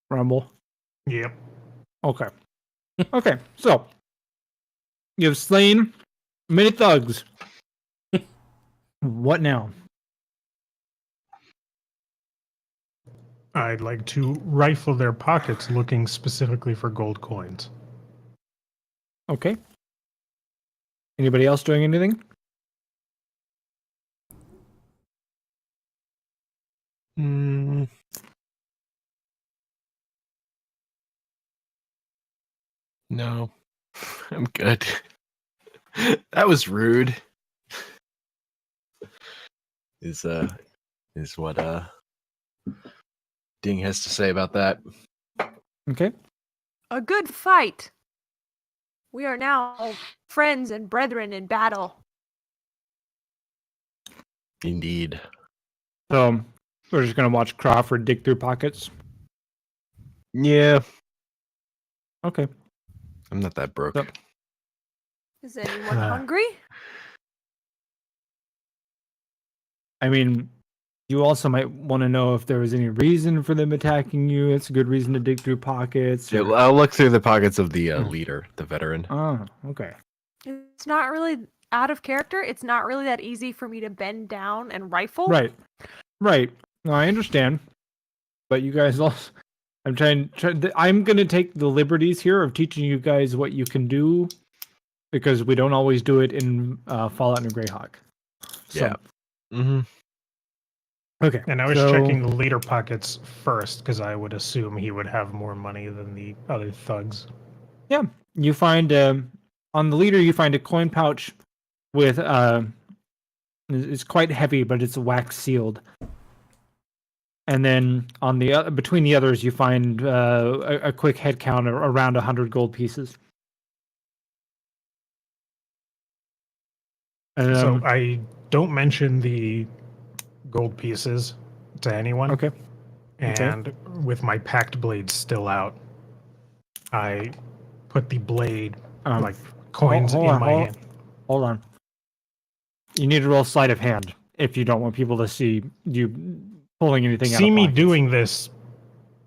Rumble. Yep. Okay. Okay. So you've slain many thugs. What now? I'd like to rifle their pockets looking specifically for gold coins. Okay. Anybody else doing anything? No, I'm good. That was rude. Is what Ding has to say about that. Okay. A good fight. We are now friends and brethren in battle. Indeed. So we're just gonna watch Crawford dig through pockets. Yeah, Okay. I'm not that broke. So- Is anyone hungry? I mean, you also might want to know if there was any reason for them attacking you. It's a good reason to dig through pockets. Yeah, or- I'll look through the pockets of the leader, the veteran. Oh, okay. It's not really out of character. It's not really that easy for me to bend down and rifle. Right. Right. No, I understand. But you guys also, I'm I'm going to take the liberties here of teaching you guys what you can do because we don't always do it in Fallout New Greyhawk. So, Yeah. Mm-hmm. Okay. And I was so- checking the leader pockets first because I would assume he would have more money than the other thugs. Yeah. You find, on the leader, you find a coin pouch with, it's quite heavy, but it's wax sealed. And then on the between the others, you find a quick head count of around 100 gold pieces. So I don't mention the gold pieces to anyone. Okay. And with my packed blade still out, I put the blade, like coins hold in on, my hand. Hold on. You need to roll sleight of hand if you don't want people to see you pulling anything out of See me pockets. doing this?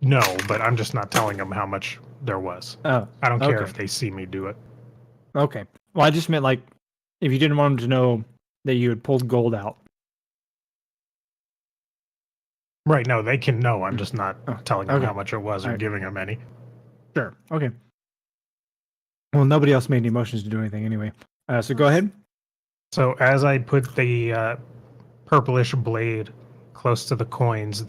No, but I'm just not telling them how much there was. Oh, I don't care okay. if they see me do it. Okay. Well, I just meant like if you didn't want them to know that you had pulled gold out. Right, no, they can know. I'm just not telling them okay. how much it was or Alright. giving them any. Sure. Okay. Well, nobody else made any motions to do anything anyway. So go ahead. So as I put the purplish blade close to the coins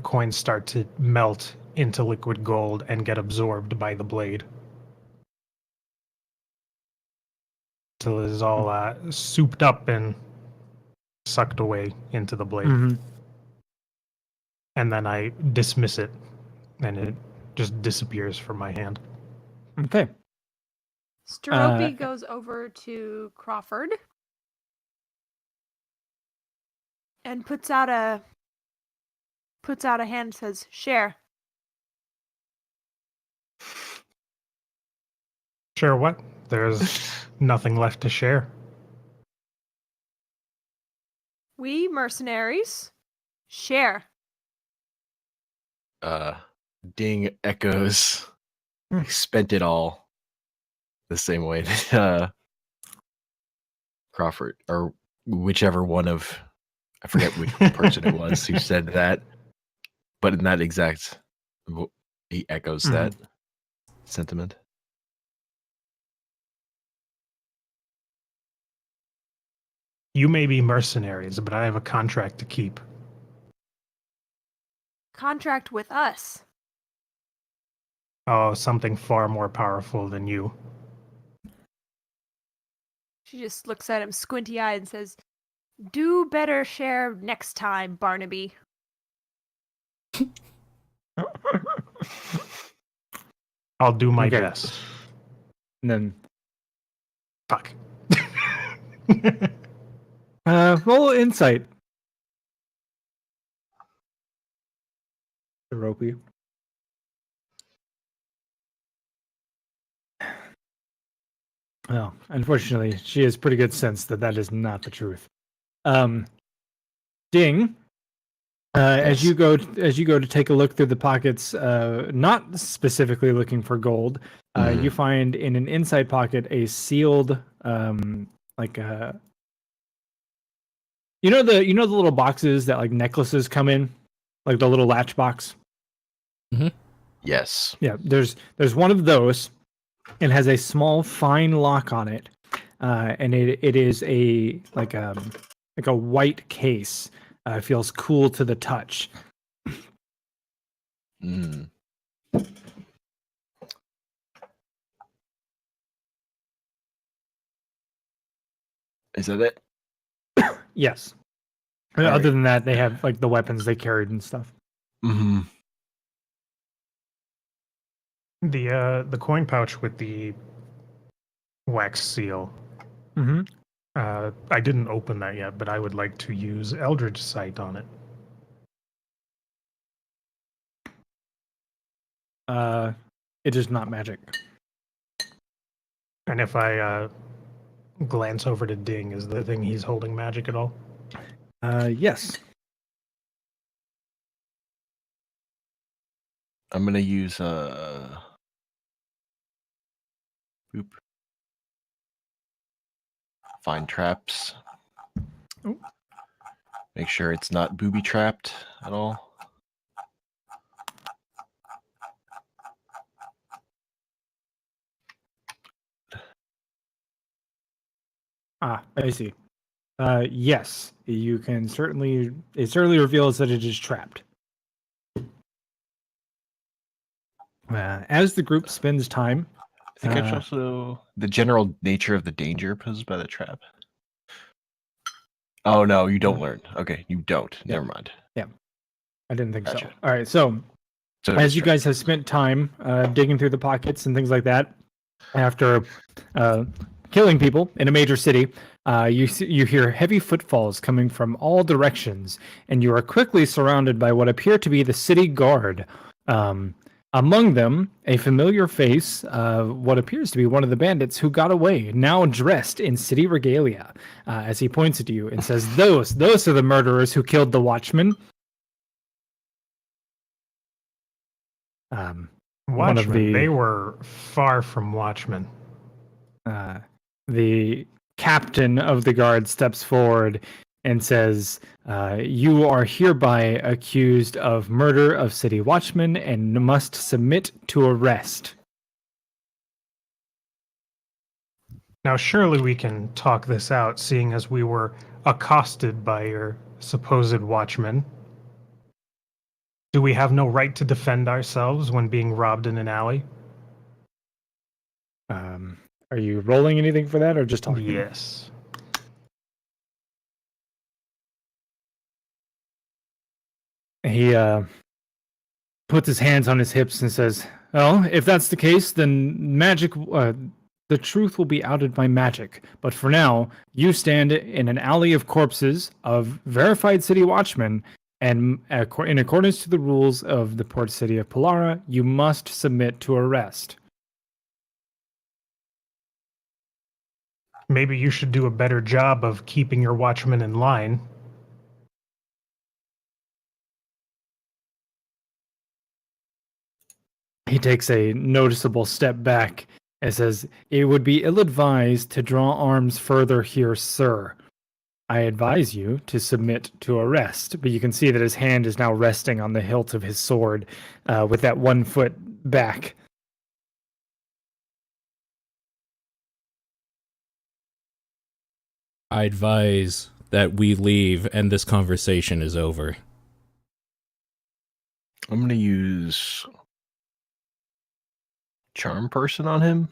coins start to melt into liquid gold and get absorbed by the blade. Till it is all souped up and sucked away into the blade. Mm-hmm. And then I dismiss it, and it just disappears from my hand. Okay. Steropi goes over to Crawford and puts out a hand and says, "Share." Share what? There's nothing left to share. We mercenaries share. Ding echoes. I spent it all the same way that Crawford, or whichever one of, I forget which person it was who said that, but in that exact, he echoes that sentiment. You may be mercenaries, but I have a contract to keep. Contract with us. Oh, something far more powerful than you. She just looks at him squinty-eyed and says, "Do better share next time, Barnaby." I'll do my Okay. best. And then Fuck. roll insight. Steropi. Well, unfortunately, she has pretty good sense that that is not the truth. Ding, As you go to take a look through the pockets, not specifically looking for gold, you find in an inside pocket a sealed, like a, you know the little boxes that like necklaces come in, like the little latch box. Yes. Yeah, there's one of those, and has a small fine lock on it, and it is a like a white case. It feels cool to the touch. Mm. Is that it? Yes. All Other right. than that, they have like the weapons they carried and stuff. Mm-hmm. The coin pouch with the wax seal. Mm-hmm. I didn't open that yet, but I would like to use Eldritch Sight on it. It is not magic. And if I glance over to Ding, is the thing he's holding magic at all? Yes. I'm gonna use boop. Find traps. Oh. Make sure it's not booby trapped at all. I see. Yes, you can certainly. It certainly reveals that it is trapped. As the group spends time, I think I should also the general nature of the danger posed by the trap. Oh no, you don't learn. Okay, you don't. Yeah. Never mind. I didn't think Gotcha. so. All right, so So as you guys have spent time digging through the pockets and things like that, after killing people in a major city, you hear heavy footfalls coming from all directions, and you are quickly surrounded by what appear to be the city guard. Among them, a familiar face, what appears to be one of the bandits who got away, now dressed in city regalia, as he points at you and says, those are the murderers who killed the watchman. One of Watchmen. the- They were far from watchmen. The captain of the guard steps forward and says, you are hereby accused of murder of city watchmen and must submit to arrest. Now, surely we can talk this out, seeing as we were accosted by your supposed watchmen. Do we have no right to defend ourselves when being robbed in an alley? Are you rolling anything for that or just talking? Yes. He puts his hands on his hips and says, well, if that's the case, then magic, the truth will be outed by magic. But for now, you stand in an alley of corpses of verified city watchmen, and in accordance to the rules of the port city of Polara, you must submit to arrest. Maybe you should do a better job of keeping your watchmen in line. He takes a noticeable step back and says, it would be ill-advised to draw arms further here, sir. I advise you to submit to arrest. But you can see that his hand is now resting on the hilt of his sword with that 1 foot back. I advise that we leave and this conversation is over. I'm gonna use charm person on him.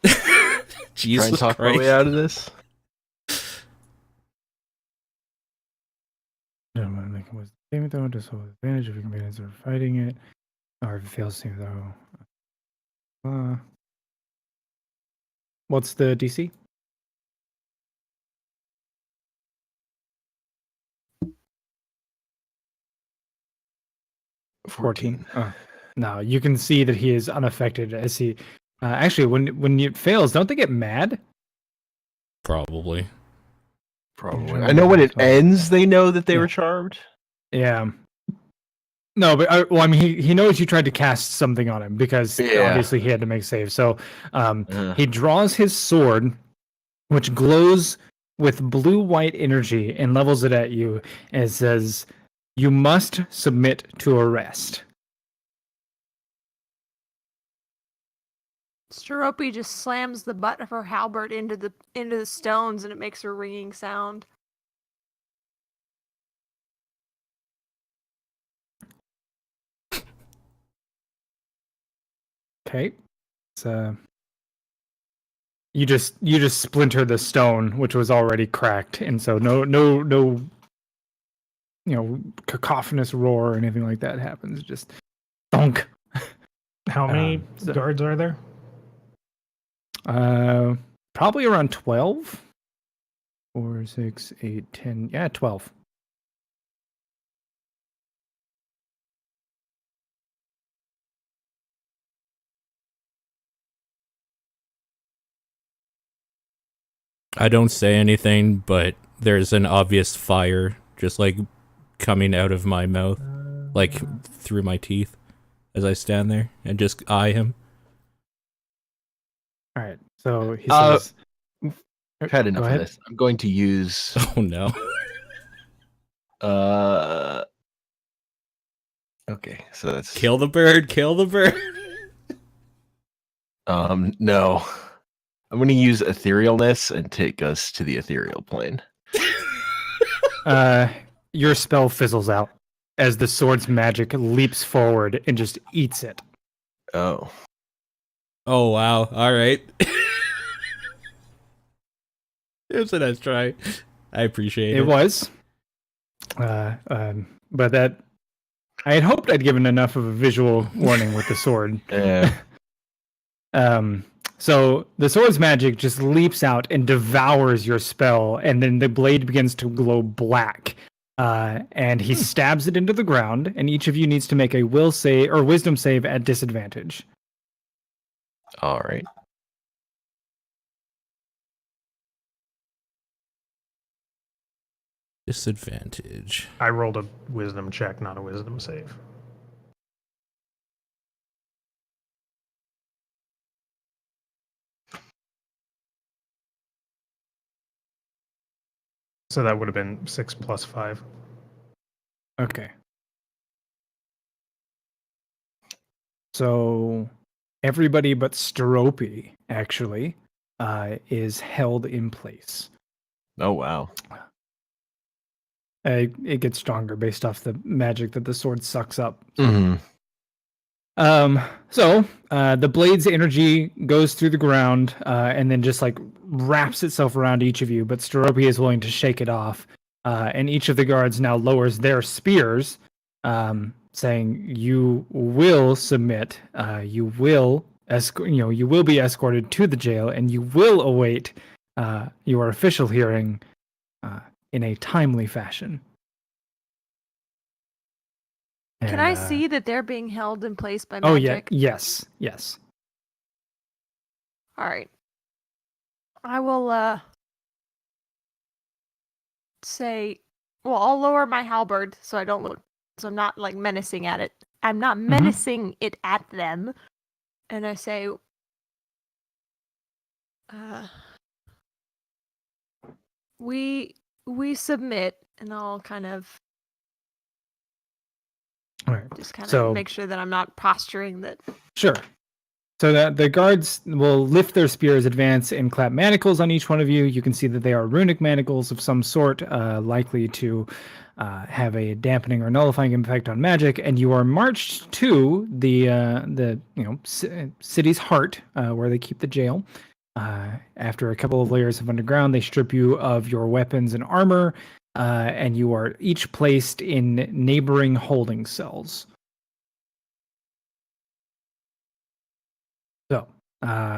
Jesus Try and talk Christ. my way out of this. No, make a wisdom saving throw to hold advantage if you can manage of fighting it, or if it fails to throw. What's the DC? 14. Oh. No, you can see that he is unaffected as he. Actually, when it fails, don't they get mad? Probably. Probably. I know when it ends, they know that they were charmed. Yeah. No, but well, I mean, he knows you tried to cast something on him because Yeah. obviously he had to make save. So Uh, he draws his sword, which glows with blue-white energy, and levels it at you, and says, "You must submit to arrest." Sterope just slams the butt of her halberd into the stones, and it makes a ringing sound. Okay, so you just splinter the stone, which was already cracked, and so no, cacophonous roar or anything like that happens. Just thunk. How many So- guards are there? Probably around 12. 4, 6, 8, 10. Yeah, 12. I don't say anything, but there's an obvious fire just like coming out of my mouth, like through my teeth as I stand there and just eye him. All right. So he Uh, says, I've had Go enough of ahead. this. I'm going to use Oh no. okay, so that's Kill the bird, kill the bird. no. I'm going to use etherealness and take us to the ethereal plane. your spell fizzles out as the sword's magic leaps forward and just eats it. Oh. Oh wow. All right. It was a nice try. I appreciate it. It was. But that I had hoped I'd given enough of a visual warning with the sword. Yeah. So the sword's magic just leaps out and devours your spell, and then the blade begins to glow black. And he stabs it into the ground, and each of you needs to make a will save or wisdom save at disadvantage. All right. Disadvantage. I rolled a wisdom check, not a wisdom save. So that would have been 6 plus 5. Okay. So everybody but Sterope actually is held in place. Oh wow. It gets stronger based off the magic that the sword sucks up. Mm-hmm. So the blade's energy goes through the ground and then just like wraps itself around each of you, but Sterope is willing to shake it off. And each of the guards now lowers their spears, saying, "You will submit. You will you will be escorted to the jail, and you will await your official hearing in a timely fashion." Can And, I see that they're being held in place by Oh yeah, magic? yes. All right. I will say, well, I'll lower my halberd so I don't look, so I'm not like menacing at it. I'm not menacing it at them. And I say, we submit, and I'll kind of All right. just kind of So- make sure that I'm not posturing that. Sure. So that the guards will lift their spears, advance, and clap manacles on each one of you. You can see that they are runic manacles of some sort, likely to have a dampening or nullifying effect on magic. And you are marched to the city's heart, where they keep the jail. After a couple of layers of underground, they strip you of your weapons and armor, and you are each placed in neighboring holding cells. So,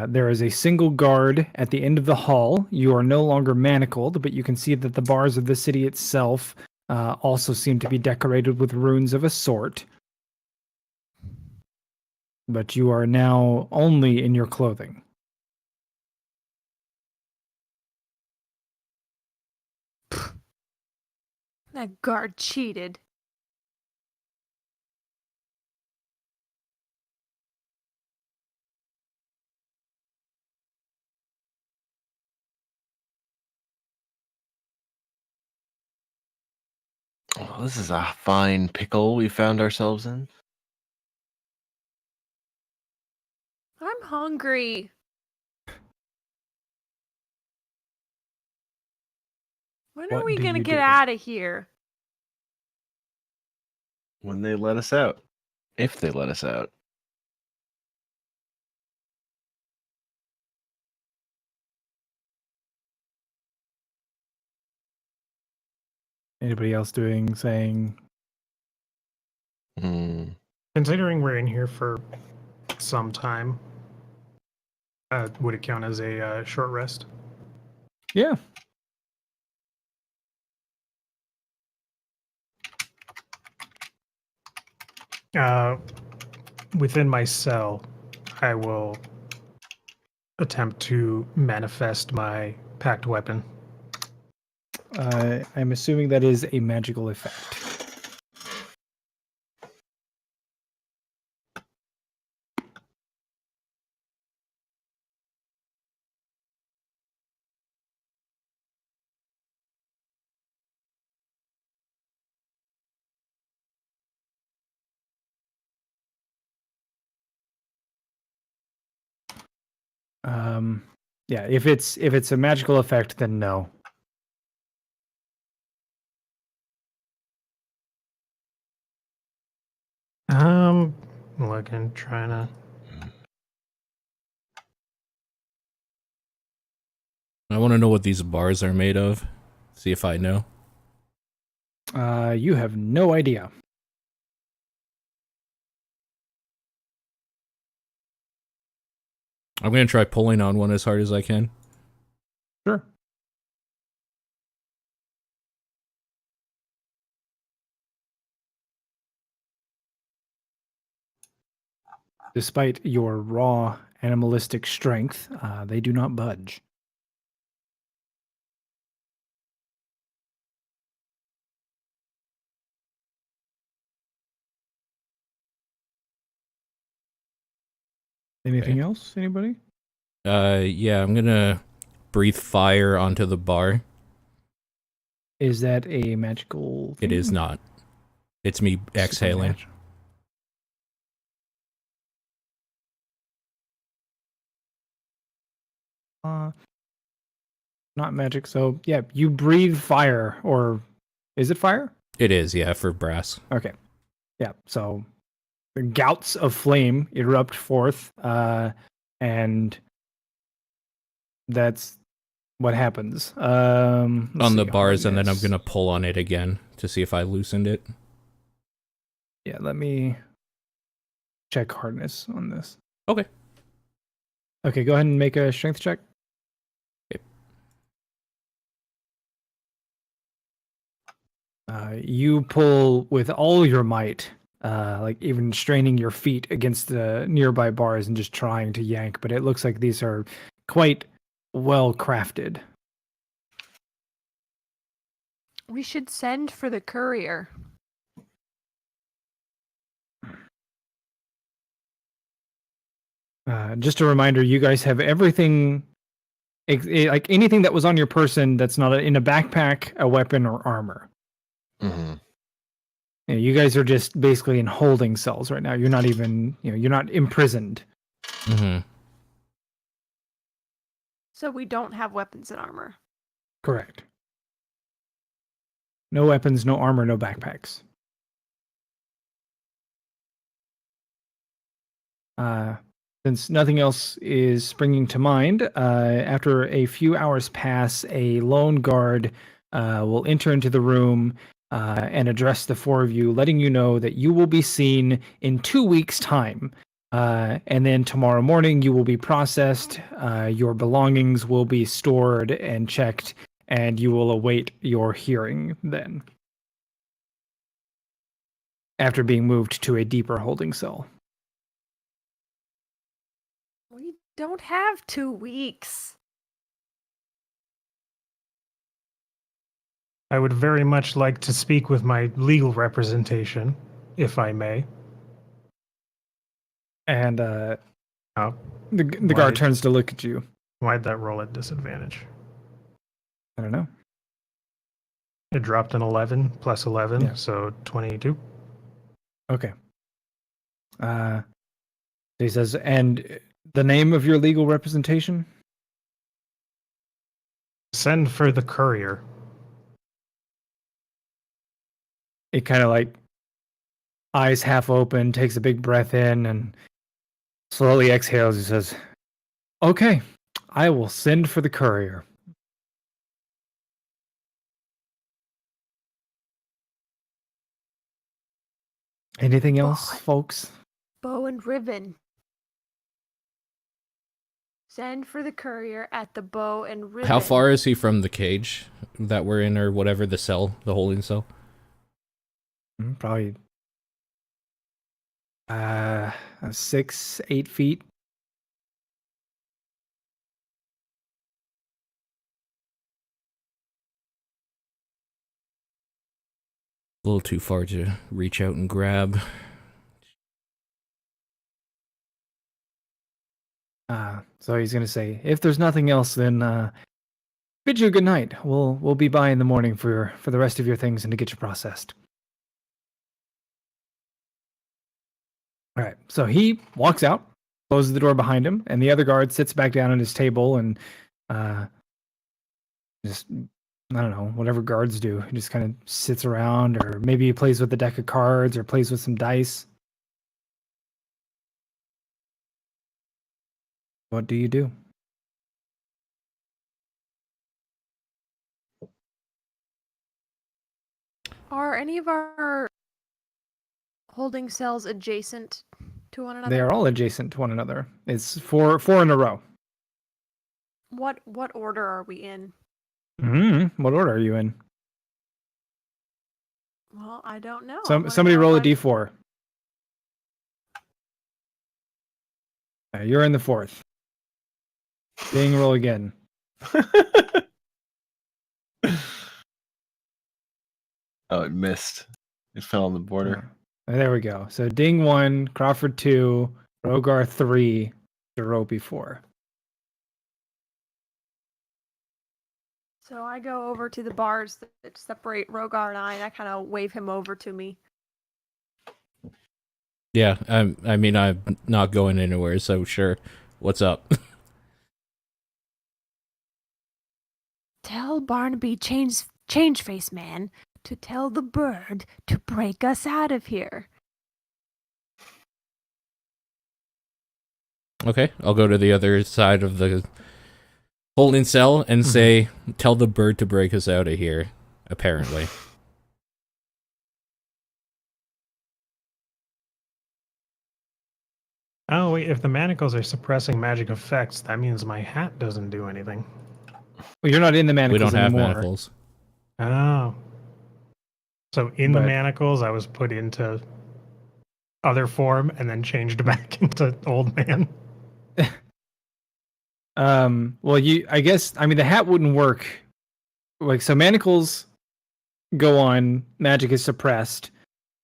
there is a single guard at the end of the hall. You are no longer manacled, but you can see that the bars of the city itself also seem to be decorated with runes of a sort. But you are now only in your clothing. That guard cheated. this is a fine pickle we found ourselves in. I'm hungry. When are What we do gonna you get do? out of here? When they let us out. If they let us out. Anybody else saying? Hmm. Considering we're in here for some time, would it count as a short rest? Yeah. Within my cell, I will attempt to manifest my packed weapon. I'm assuming that is a magical effect. Yeah, if it's a magical effect, then no. Looking, trying to. I want to know what these bars are made of. See if I know. You have no idea. I'm gonna try pulling on one as hard as I can. Sure. Despite your raw animalistic strength, they do not budge. Anything else? Anybody? Yeah, I'm gonna breathe fire onto the bar. Is that a magical thing? It is not. It's me It's just a exhaling. Not magic. So yeah, you breathe fire, or is it fire? It is, yeah, for brass. Okay. Yeah. So the gouts of flame erupt forth, and that's what happens. On the bars, and then I'm gonna pull on it again to see if I loosened it. Yeah, let me check hardness on this. Okay. Okay, go ahead and make a strength check. You pull with all your might, like even straining your feet against the nearby bars and just trying to yank, but it looks like these are quite well crafted. We should send for the courier. Just a reminder, you guys have everything, like anything that was on your person that's not in a backpack, a weapon, or armor. Mm-hmm. You guys are just basically in holding cells right now. You're not even, you're not imprisoned. Mm-hmm. So we don't have weapons and armor. Correct. No weapons, no armor, no backpacks. Since nothing else is springing to mind, after a few hours pass, a lone guard will enter into the room and address the four of you, letting you know that you will be seen in 2 weeks' time. And then tomorrow morning, you will be processed, your belongings will be stored and checked, and you will await your hearing then, after being moved to a deeper holding cell. We don't have 2 weeks. I would very much like to speak with my legal representation, if I may. And Oh, the why- guard turns to look at you. Why'd that roll at disadvantage? I don't know. It dropped an 11 plus 11, Yeah. so 22. Okay. He says, and the name of your legal representation? Send for the courier. It kind of like eyes half open, takes a big breath in, and slowly exhales. He says, okay, I will send for the courier. Anything else, folks? Bow and ribbon. Send for the courier at the bow and ribbon. How far is he from the cage that we're in, or whatever, the cell, the holding cell? Probably 6-8 feet. A little too far to reach out and grab. So he's gonna say, if there's nothing else, then bid you good night. We'll be by in the morning for the rest of your things and to get you processed. All right. So he walks out, closes the door behind him, and the other guard sits back down at his table and just, I don't know, whatever guards do. He just kind of sits around, or maybe he plays with the deck of cards or plays with some dice. What do you do? Are any of our holding cells adjacent to one another? They are all adjacent to one another. It's four in a row. What order are we in? What order are you in? Well, I don't know. Somebody roll a d4. You're in the fourth. Ding, roll again. Oh, it missed. It fell on the border. There we go. So Ding 1, Crawford 2, Rogar 3, Jerobi 4. So I go over to the bars that separate Rogar and I kind of wave him over to me. Yeah, I mean, I'm not going anywhere, so sure. What's up? Tell Barnaby change face man to tell the bird to break us out of here. Okay, I'll go to the other side of the holding cell and say, tell the bird to break us out of here, apparently. Oh, wait, if the manacles are suppressing magic effects, that means my hat doesn't do anything. Well, you're not in the manacles We don't have anymore. manacles. Oh. So in the But- manacles, I was put into other form and then changed back into old man. Well, I guess the hat wouldn't work. Like, so manacles go on, magic is suppressed.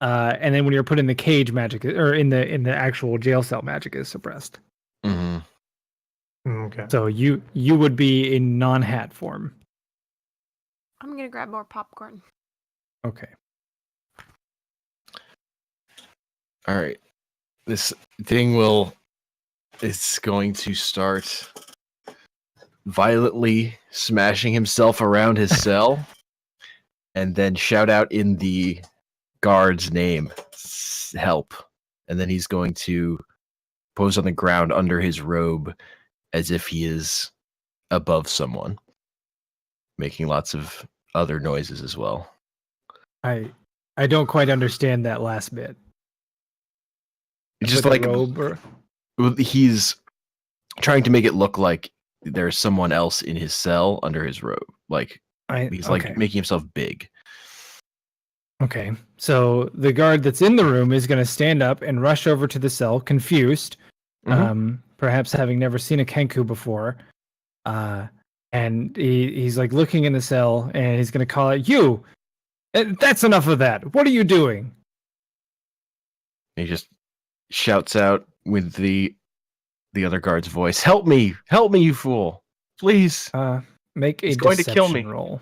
And then when you're put in the cage, magic or in the actual jail cell, magic is suppressed. Mm-hmm. Okay. So you would be in non-hat form. I'm gonna grab more popcorn. Okay. All right. This thing is going to start violently smashing himself around his cell and then shout out in the guard's name, help. And then he's going to pose on the ground under his robe as if he is above someone, making lots of other noises as well. I don't quite understand that last bit. Just With like the robe or... he's trying to make it look like there's someone else in his cell under his robe. Like he's like making himself big. Okay. So the guard that's in the room is going to stand up and rush over to the cell, confused, perhaps having never seen a Kenku before. And he's like looking in the cell, and he's going to call out, "You! That's enough of that. What are you doing?" He just shouts out with the other guard's voice, "Help me, you fool! Please!" Make a He's going to kill me. deception roll.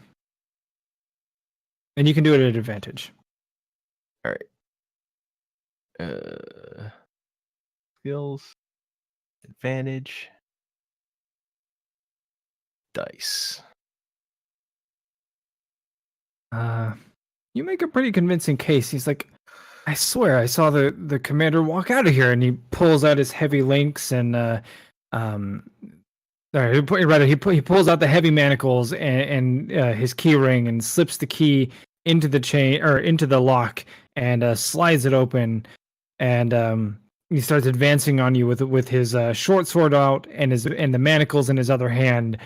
And you can do it at advantage. Skills, advantage, dice. You make a pretty convincing case. He's like, I swear I saw the commander walk out of here, and he pulls out his heavy links and he pulls out the heavy manacles and his key ring and slips the key into the chain or into the lock and slides it open, and he starts advancing on you with his short sword out and the manacles in his other hand,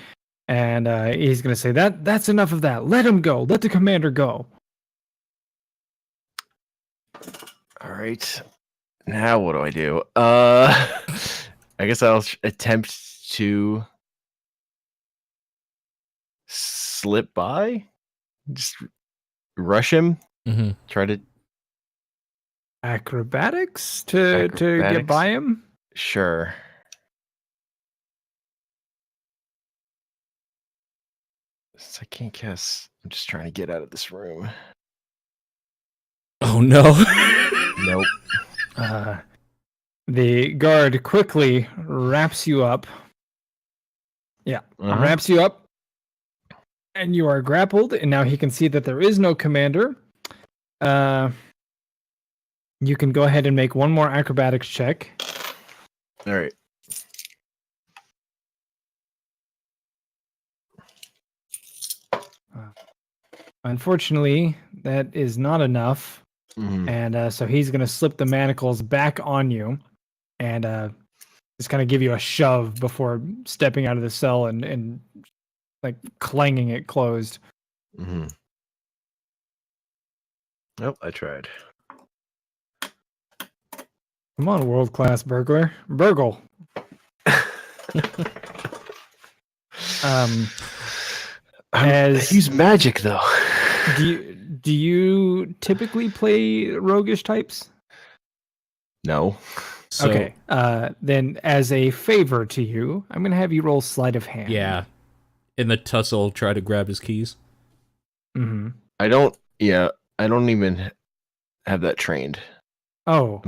and he's gonna say that's enough of that. Let him go. Let the commander go. All right. Now what do I do? I guess I'll attempt to slip by, just rush him. Mm-hmm. Try to Acrobatics to get by him. Sure. I can't guess. I'm just trying to get out of this room. Oh no. Nope. The guard quickly wraps you up. Yeah, wraps you up, and you are grappled. And now he can see that there is no commander. You can go ahead and make one more acrobatics check. All right. Unfortunately, that is not enough. Mhm. And so he's going to slip the manacles back on you and just kind of give you a shove before stepping out of the cell and like clanging it closed. Mm-hmm. Nope, I tried. Come on, world-class burglar. Burgle. I use magic though. Do you typically play roguish types? No. So, Okay. Then as a favor to you, I'm gonna have you roll sleight of hand. yeah. In the tussle, try to grab his keys. Mm-hmm. I don't even have that trained. Oh.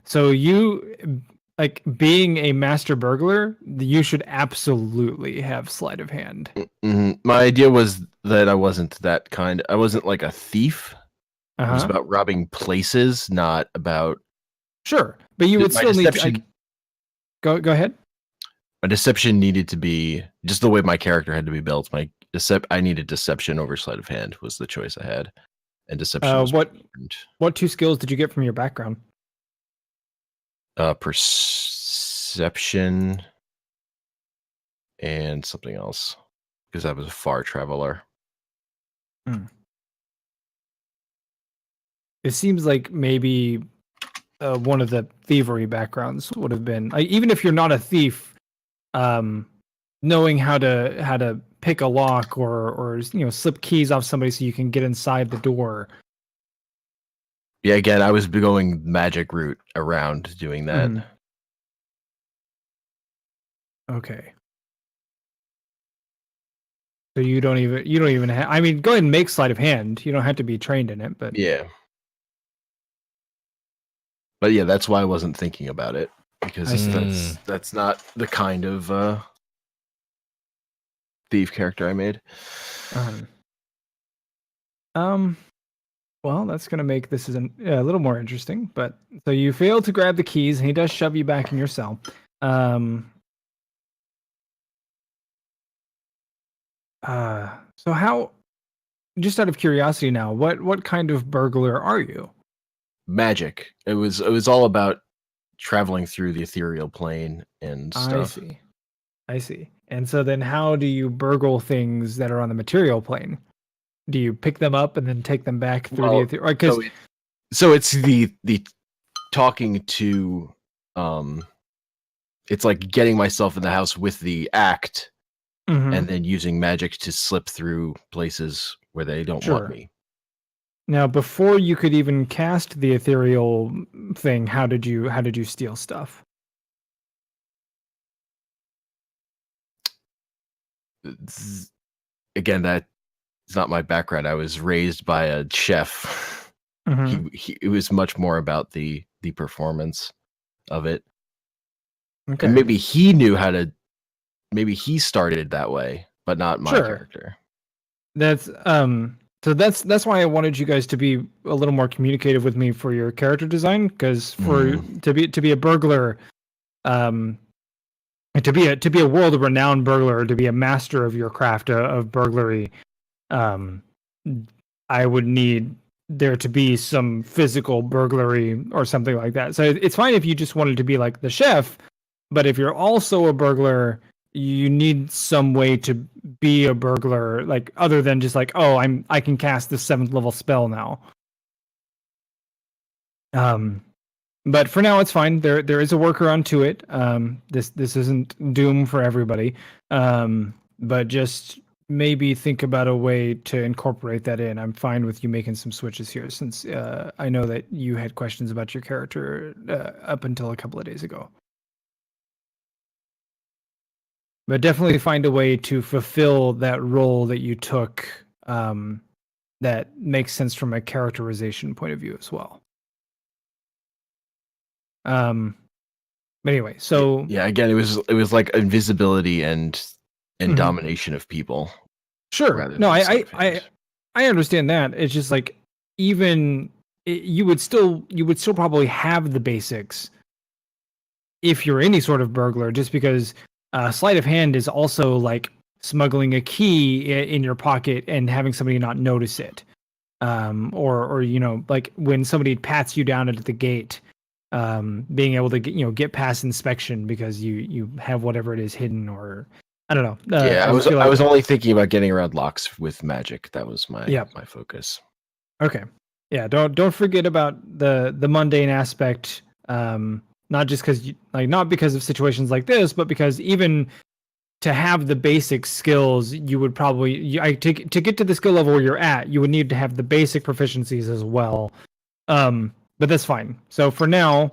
So you like being a master burglar, you should absolutely have sleight of hand. Mm-hmm. My idea was that I wasn't that kind. I wasn't like a thief. It was about robbing places, not about. Sure, but you would My still need deception- to. Go ahead. My deception needed to be just the way my character had to be built. I needed deception over sleight of hand was the choice I had, and deception. Was What two skills did you get from your background? Perception and something else, because I was a far traveler. It seems like maybe one of the thievery backgrounds would have been even if you're not a thief, knowing how to pick a lock or slip keys off somebody so you can get inside the door. Yeah, again, I was going magic route around doing that. Okay. So you don't even have. I mean, go ahead and make sleight of hand. You don't have to be trained in it, but Yeah. But yeah, that's why I wasn't thinking about it, because that's not the kind of thief character I made. Well, that's going to make this a little more interesting. But so you fail to grab the keys, and he does shove you back in your cell. So how? Just out of curiosity, now, what kind of burglar are you? Magic. It was all about traveling through the ethereal plane and stuff. I see. And so then, how do you burgle things that are on the material plane? Do you pick them up and then take them back through the ethereal? So it's the talking to it's like getting myself in the house with the act and then using magic to slip through places where they don't want me. Now, before you could even cast the ethereal thing, how did you steal stuff? Again, it's not my background. I was raised by a chef. Mhm. It was much more about the performance of it. Okay. And maybe he knew how to. Maybe he started that way, but not my Sure. character. That's so that's why I wanted you guys to be a little more communicative with me for your character design, because for to be a burglar, and to be a world renowned burglar, to be a master of your craft of burglary, I would need there to be some physical burglary or something like that. So it's fine if you just wanted to be like the chef, but if you're also a burglar, you need some way to be a burglar, like other than just like, oh, I can cast this 7th level spell now. But for now it's fine. There is a workaround to it. This isn't doom for everybody. But just maybe think about a way to incorporate that in. I'm fine with you making some switches here, since I know that you had questions about your character up until a couple of days ago. But definitely find a way to fulfill that role that you took, that makes sense from a characterization point of view as well. Anyway, so Yeah, again, it was like invisibility and Mhm. domination of people. Sure. rather No, than sleight of hand. I understand that. It's just like, even you would still probably have the basics if you're any sort of burglar, just because sleight of hand is also like smuggling a key in your pocket and having somebody not notice it. Or like when somebody pats you down at the gate, being able to get past inspection because you have whatever it is hidden, or I don't know. Yeah, just feel like, I was only thinking about getting around locks with magic. That was my Yep. my focus. Okay. Yeah, don't forget about the mundane aspect. Not just not because of situations like this, but because even to have the basic skills, you would probably to get to the skill level where you're at, you would need to have the basic proficiencies as well. But that's fine. So for now,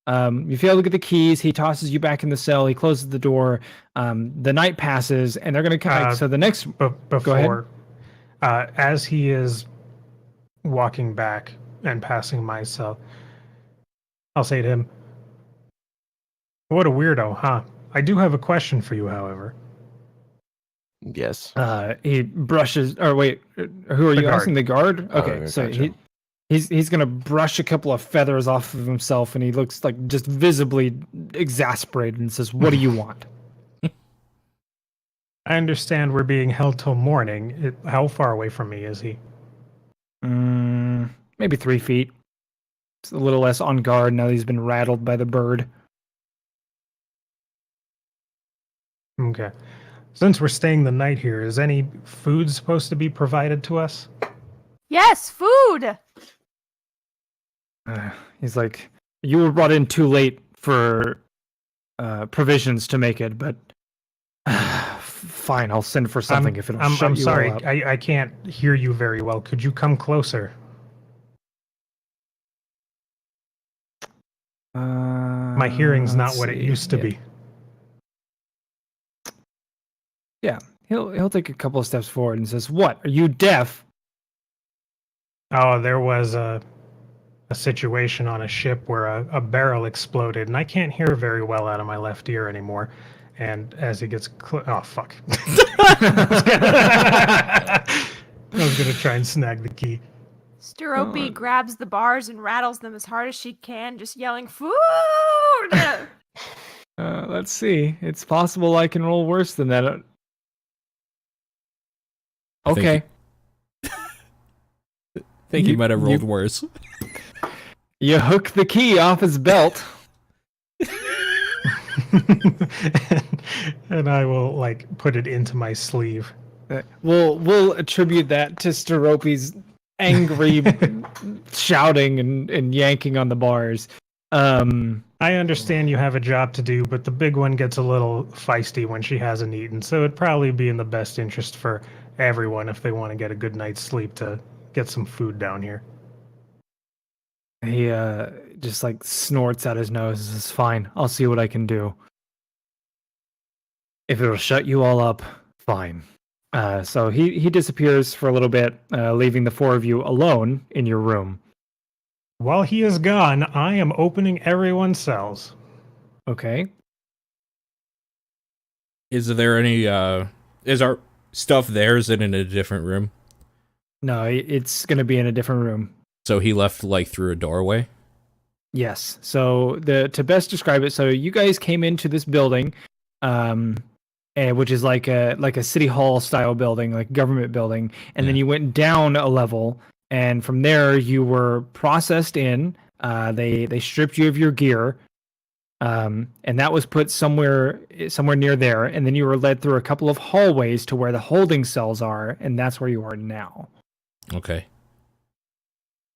you fail to get the keys. He tosses you back in the cell. He closes the door. The night passes, and they're gonna come. So the next, Before, as he is walking back and passing my cell, I'll say to him, "What a weirdo, huh? I do have a question for you, however." Yes. he brushes. Or wait, who are The you guard. asking? The guard. Oh, Okay, so gotcha. he's gonna brush a couple of feathers off of himself, and he looks like just visibly exasperated, and says, "What do you want?" I understand we're being held till morning. How far away from me is he? Maybe 3 feet. It's a little less on guard now that he's been rattled by the bird. Okay. Since we're staying the night here, is any food supposed to be provided to us? Yes, food. He's like, "You were brought in too late for provisions to make it, but fine, I'll send for something if it'll shut I'm you sorry, all up." I can't hear you very well. Could you come closer? My hearing's not let's what it see. used to Yeah. be. Yeah, he'll take a couple of steps forward and says, "What? Are you deaf?" Oh, there was a situation on a ship where a barrel exploded, and I can't hear very well out of my left ear anymore. And as he gets oh fuck, I was gonna try and snag the key. Sterope grabs the bars and rattles them as hard as she can, just yelling, "Food!" Let's see. It's possible I can roll worse than that. I think Okay. I think he might have rolled worse. You hook the key off his belt. and I will like put it into my sleeve. We'll attribute that to Sterope's angry shouting and yanking on the bars. I understand you have a job to do, but the big one gets a little feisty when she hasn't eaten, so it'd probably be in the best interest for everyone if they want to get a good night's sleep to get some food down here. He just like snorts out his nose and says, "Fine, I'll see what I can do. If it'll shut you all up, fine. So he disappears for a little bit, leaving the four of you alone in your room. While he is gone, I am opening everyone's cells. Okay. Is there any, is our stuff there? Is it in a different room? No, it's going to be in a different room. So he left, like, through a doorway? Yes. So to best describe it, so you guys came into this building, which is like a city hall style building, like government building, and then you went down a level, and from there you were processed in. They stripped you of your gear, and that was put somewhere near there, and then you were led through a couple of hallways to where the holding cells are, and that's where you are now. Okay.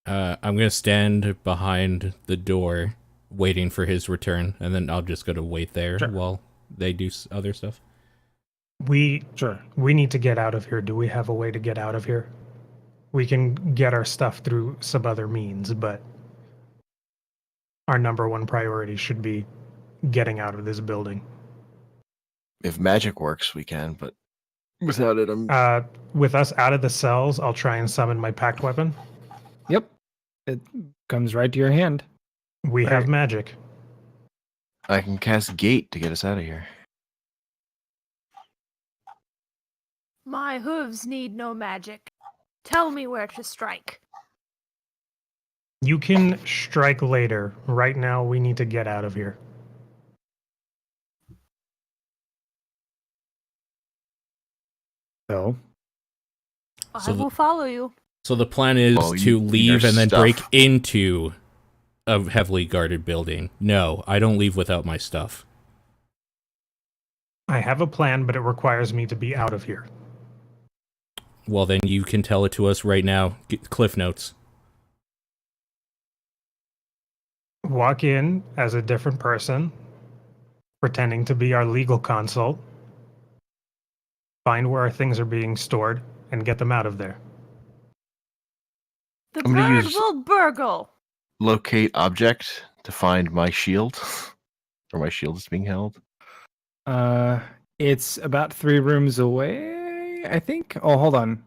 I'm gonna stand behind the door, waiting for his return, and then I'll just go to wait there while they do other stuff. We need to get out of here. Do we have a way to get out of here? We can get our stuff through some other means, but our number one priority should be getting out of this building. If magic works, we can, but without it, I'm. With us out of the cells, I'll try and summon my pact weapon. Yep. It comes right to your hand. We have magic. I can cast Gate to get us out of here. My hooves need no magic. Tell me where to strike. You can strike later. Right now, we need to get out of here. So I will follow you. So the plan is to leave and then stuff. break into a heavily guarded building. No, I don't leave without my stuff. I have a plan, but it requires me to be out of here. Well, then you can tell it to us right now. Cliff notes. Walk in as a different person, pretending to be our legal consult. Find where our things are being stored and get them out of there. The I'm gonna bird use- will burgle. Locate object to find my shield, or my shield is being held. it's about 3 rooms away, I think. Oh, hold on.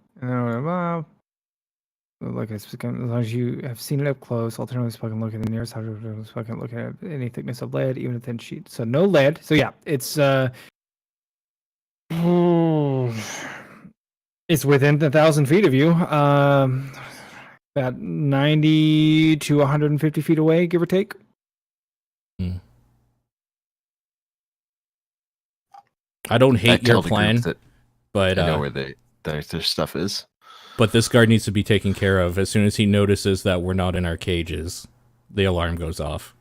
Like as long as you have seen it up close, alternatively spoken, look at the nearest object, spoken, look at any thickness of lead, even a thin sheet. So no lead. So yeah, it's it's within 1,000 feet of you. About 90 to 150 feet away, give or take. I don't hate tell your the plan, group that but I know where their stuff is. but this guard needs to be taken care of. As soon as he notices that we're not in our cages, the alarm goes off.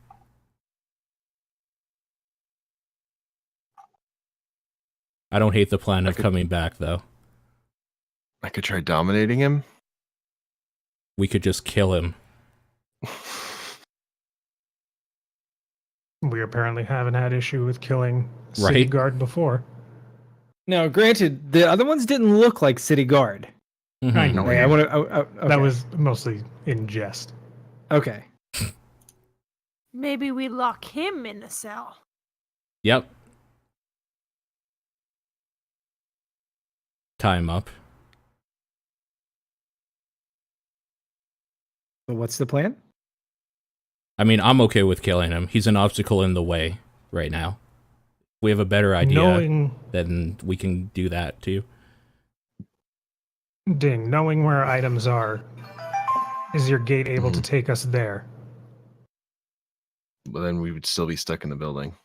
I don't hate the plan of coming back, though. I could try dominating him. We could just kill him. We apparently haven't had issue with killing city Right. guard before. Now, granted, the other ones didn't look like city guard. Mhm. I know. Like, I want to. That was mostly in jest. okay. Maybe we lock him in a cell. Yep. Time up. So what's the plan? I mean, I'm okay with killing him. He's an obstacle in the way right now. If we have a better idea, then we can do that too. Knowing where items are, is your gate able to take us there? But then we would still be stuck in the building.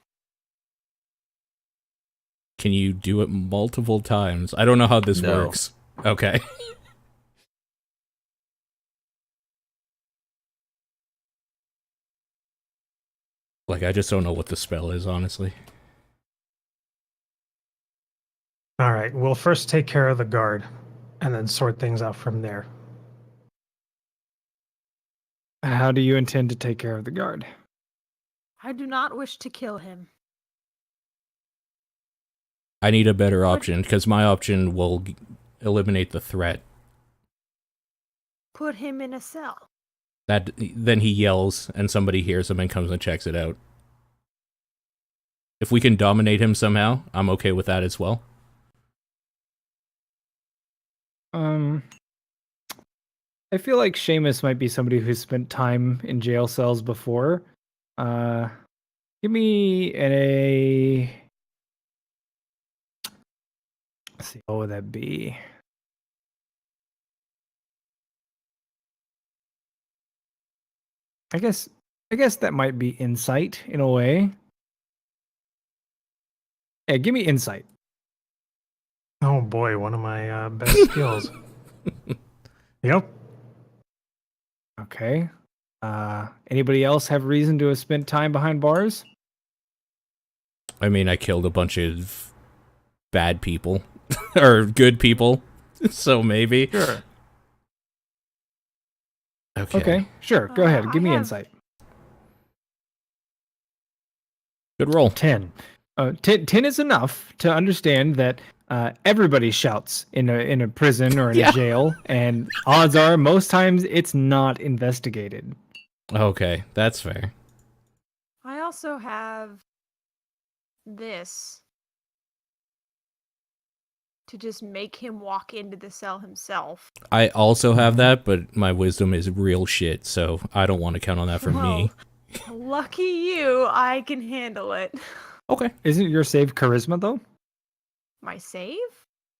Can you do it multiple times? I don't know how this No. works. Okay. Like, I just don't know what the spell is, honestly. All right, we'll first take care of the guard and then sort things out from there. How do you intend to take care of the guard? I do not wish to kill him. I need a better option, because my option will eliminate the threat. Put him in a cell. Then he yells, and somebody hears him and comes and checks it out. If we can dominate him somehow, I'm okay with that as well. I feel like Seamus might be somebody who's spent time in jail cells before. Give me a. Let's see, what would that be? I guess that might be insight in a way. Yeah, give me insight. Oh boy, one of my best skills. Yep. Okay. Anybody else have reason to have spent time behind bars? I mean, I killed a bunch of bad people or good people, so maybe. Sure. Okay. Sure. Go ahead. Give me I have- insight. Good roll. 10. 10 is enough to understand that everybody shouts in a prison or in Yeah. a jail, and odds are most times it's not investigated. Okay, that's fair. I also have this to just make him walk into the cell himself. I also have that, but my wisdom is real shit, so I don't want to count on that for me. Lucky you, I can handle it. Okay. Isn't your save charisma though? My save?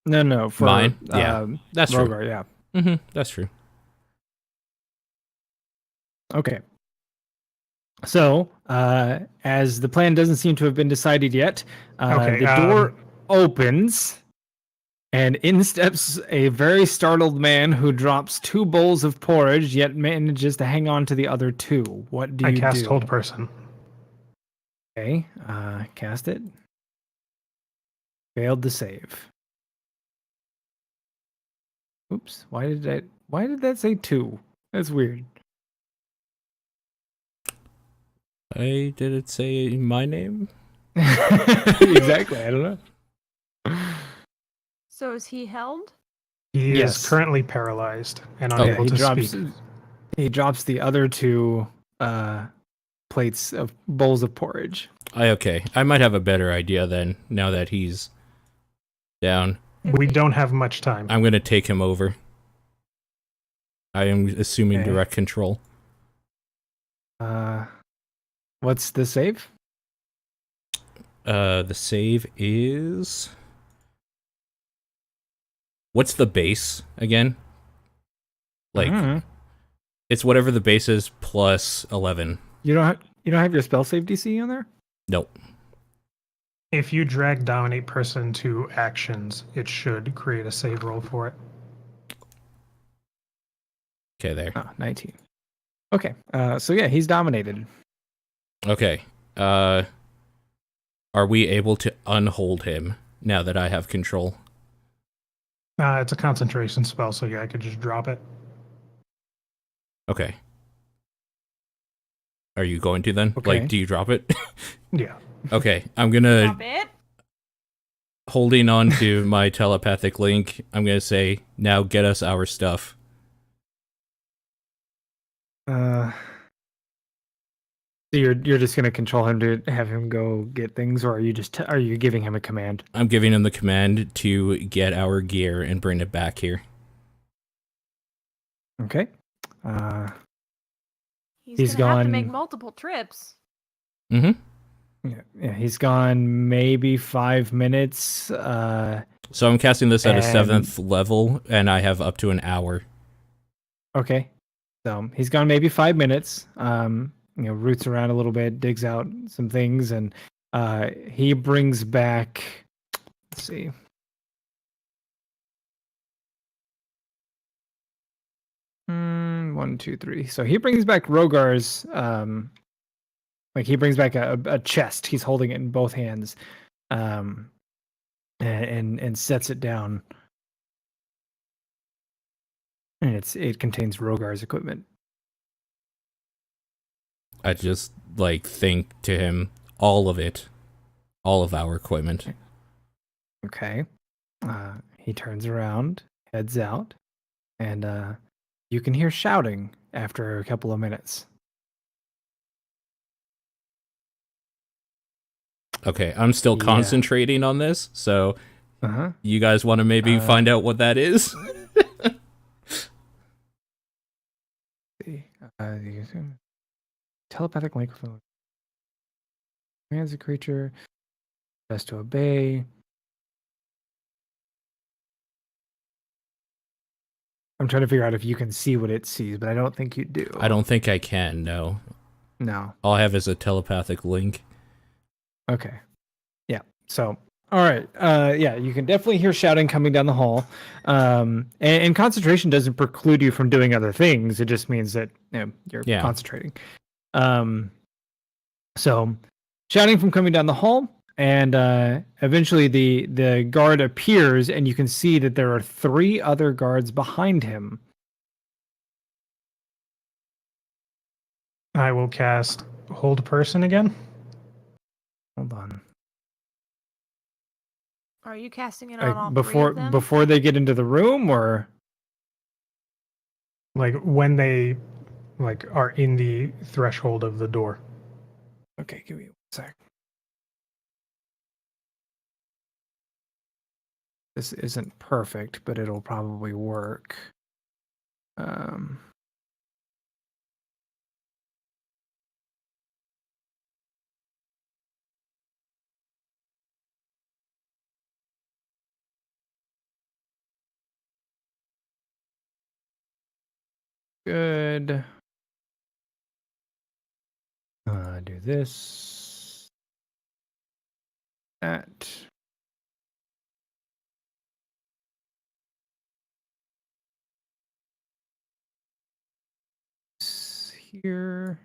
No, for Mine? Yeah, that's true. Rogar, yeah. Mm-hmm, that's true. Okay. So, as the plan doesn't seem to have been decided yet, Okay, the door opens, and in steps a very startled man who drops 2 bowls of porridge, yet manages to hang on to the other 2. What do I you cast do? Hold Person. Okay, cast it. Failed to save. Oops, why did that say 2? That's weird. Did it say my name? Exactly, I don't know. So is he held? He Yes. is currently paralyzed and Okay, unable he to drops speak. he drops the other 2 plates of bowls of porridge. Okay. I might have a better idea then, now that he's down. We don't have much time. I'm going to take him over. I am assuming Okay. direct control. What's the save? The save is... What's the base again? Like, Mhm. it's whatever the base is plus 11. You don't have your spell save DC on there? Nope. If you drag Dominate Person to actions, it should create a save roll for it. Okay, there. Oh, 19. Okay. So yeah, he's dominated. Okay. Are we able to unhold him now that I have control? It's a concentration spell, so yeah, I could just drop it. Okay. Are you going to then? Okay. Like, do you drop it? Yeah. Okay, I'm gonna, Stop it. holding on to my telepathic link, I'm gonna say, now get us our stuff. So you're just gonna control him to have him go get things, or are you giving him a command? I'm giving him the command to get our gear and bring it back here. Okay. He's, He's gonna have to gone- make multiple trips. Mm-hmm. Yeah, he's gone maybe 5 minutes. So I'm casting this at a And- 7th level, and I have up to an hour. Okay. So he's gone maybe 5 minutes. Roots around a little bit, digs out some things, and he brings back. Let's see. One, two, three. So he brings back Rogar's. He brings back a chest. He's holding it in both hands, and sets it down. And it contains Rogar's equipment. I just, think to him, all of it. All of our equipment. Okay. He turns around, heads out, and you can hear shouting after a couple of minutes. Okay, I'm still Yeah. concentrating on this, so Uh-huh. you guys want to maybe find out what that is? Telepathic link with commands a creature. Best to obey. I'm trying to figure out if you can see what it sees, but I don't think you do. I don't think I can, no. No. All I have is a telepathic link. Okay. Yeah. So, all right. Yeah, you can definitely hear shouting coming down the hall. And concentration doesn't preclude you from doing other things. It just means that you're Yeah. concentrating. So, shouting from coming down the hall, and eventually the guard appears, and you can see that there are 3 other guards behind him. I will cast Hold Person again. Hold on. Are you casting it on all 3 Before of them? before they get into the room, or Like when they are in the threshold of the door. okay, give me 1 sec. This isn't perfect, but it'll probably work. Good. Do this. That. Here.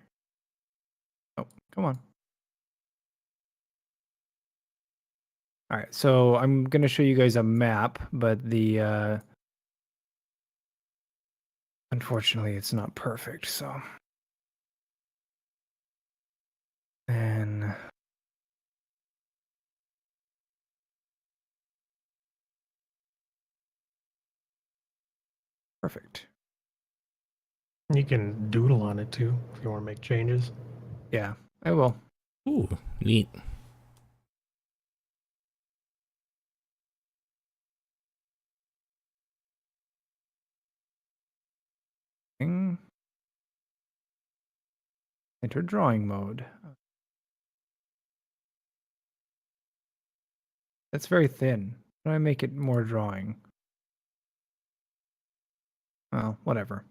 Oh, come on. All right, so I'm gonna show you guys a map, but the unfortunately it's not perfect. So, and perfect. You can doodle on it too if you want to make changes. Yeah, I will. Ooh, neat. Enter drawing mode. That's very thin. How do I make it more drawing? Well, whatever.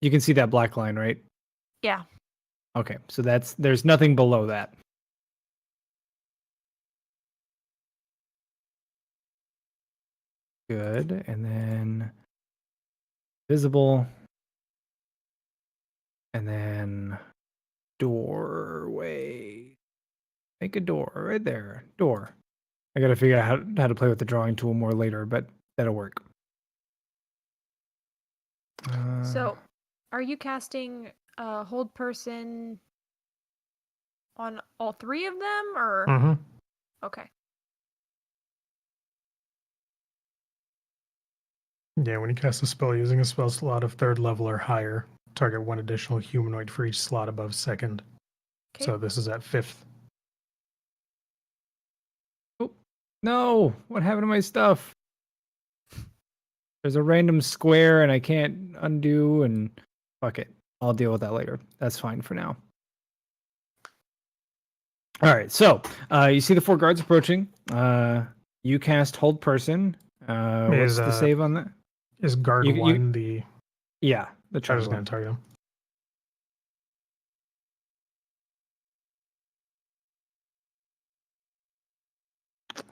You can see that black line, right? Yeah. Okay, so there's nothing below that. Good, and then visible, and then doorway. Make a door right there. Door. I gotta figure out how to play with the drawing tool more later, but that'll work. So, are you casting Hold Person on all 3 of them, or Mm-hmm. okay? Yeah, when you cast a spell using a spell slot of 3rd level or higher, target 1 additional humanoid for each slot above 2nd. Okay. So this is at 5th. oh no! What happened to my stuff? There's a random square, and I can't undo. And fuck it, I'll deal with that later. That's fine for now. All right, so you see the 4 guards approaching. You cast Hold Person. What's Is, the save on that? Is guard You- 1 the... Yeah, the I was triangle. going to target him.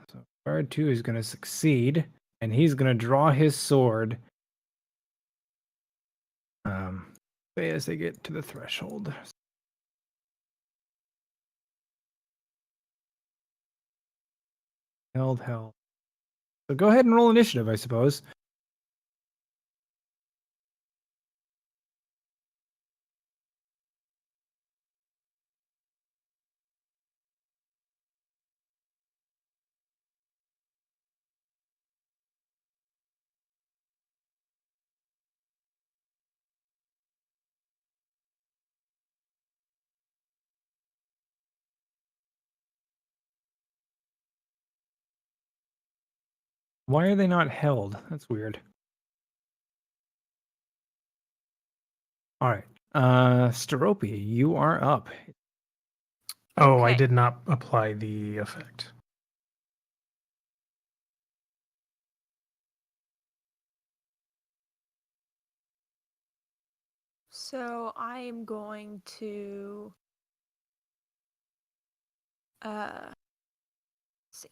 So guard 2 is going to succeed, and he's going to draw his sword. As they get to the threshold. Held. So go ahead and roll initiative, I suppose. Why are they not held? That's weird. All right. Steropi, you are up. Oh, I Okay. did not apply the effect. So I am going to let's see.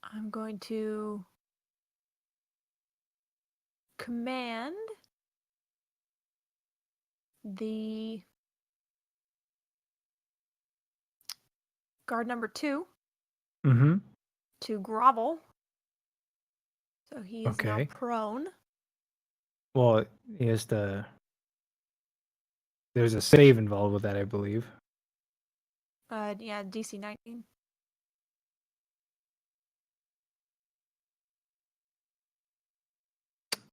I'm going to command the guard number 2 Mm-hmm. to grovel. So he is now Okay. prone. Well, there's a save involved with that, I believe. Yeah, DC 19.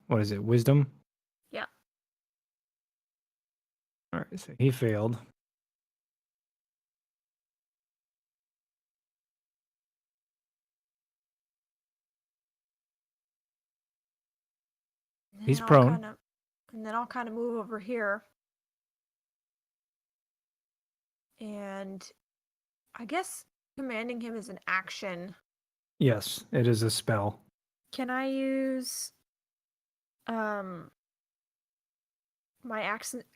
What is it? Wisdom? Yeah. All right, so he failed. And He's I'll prone. I'll kind of move over here. And I guess commanding him is an action. Yes, it is a spell. Can I use my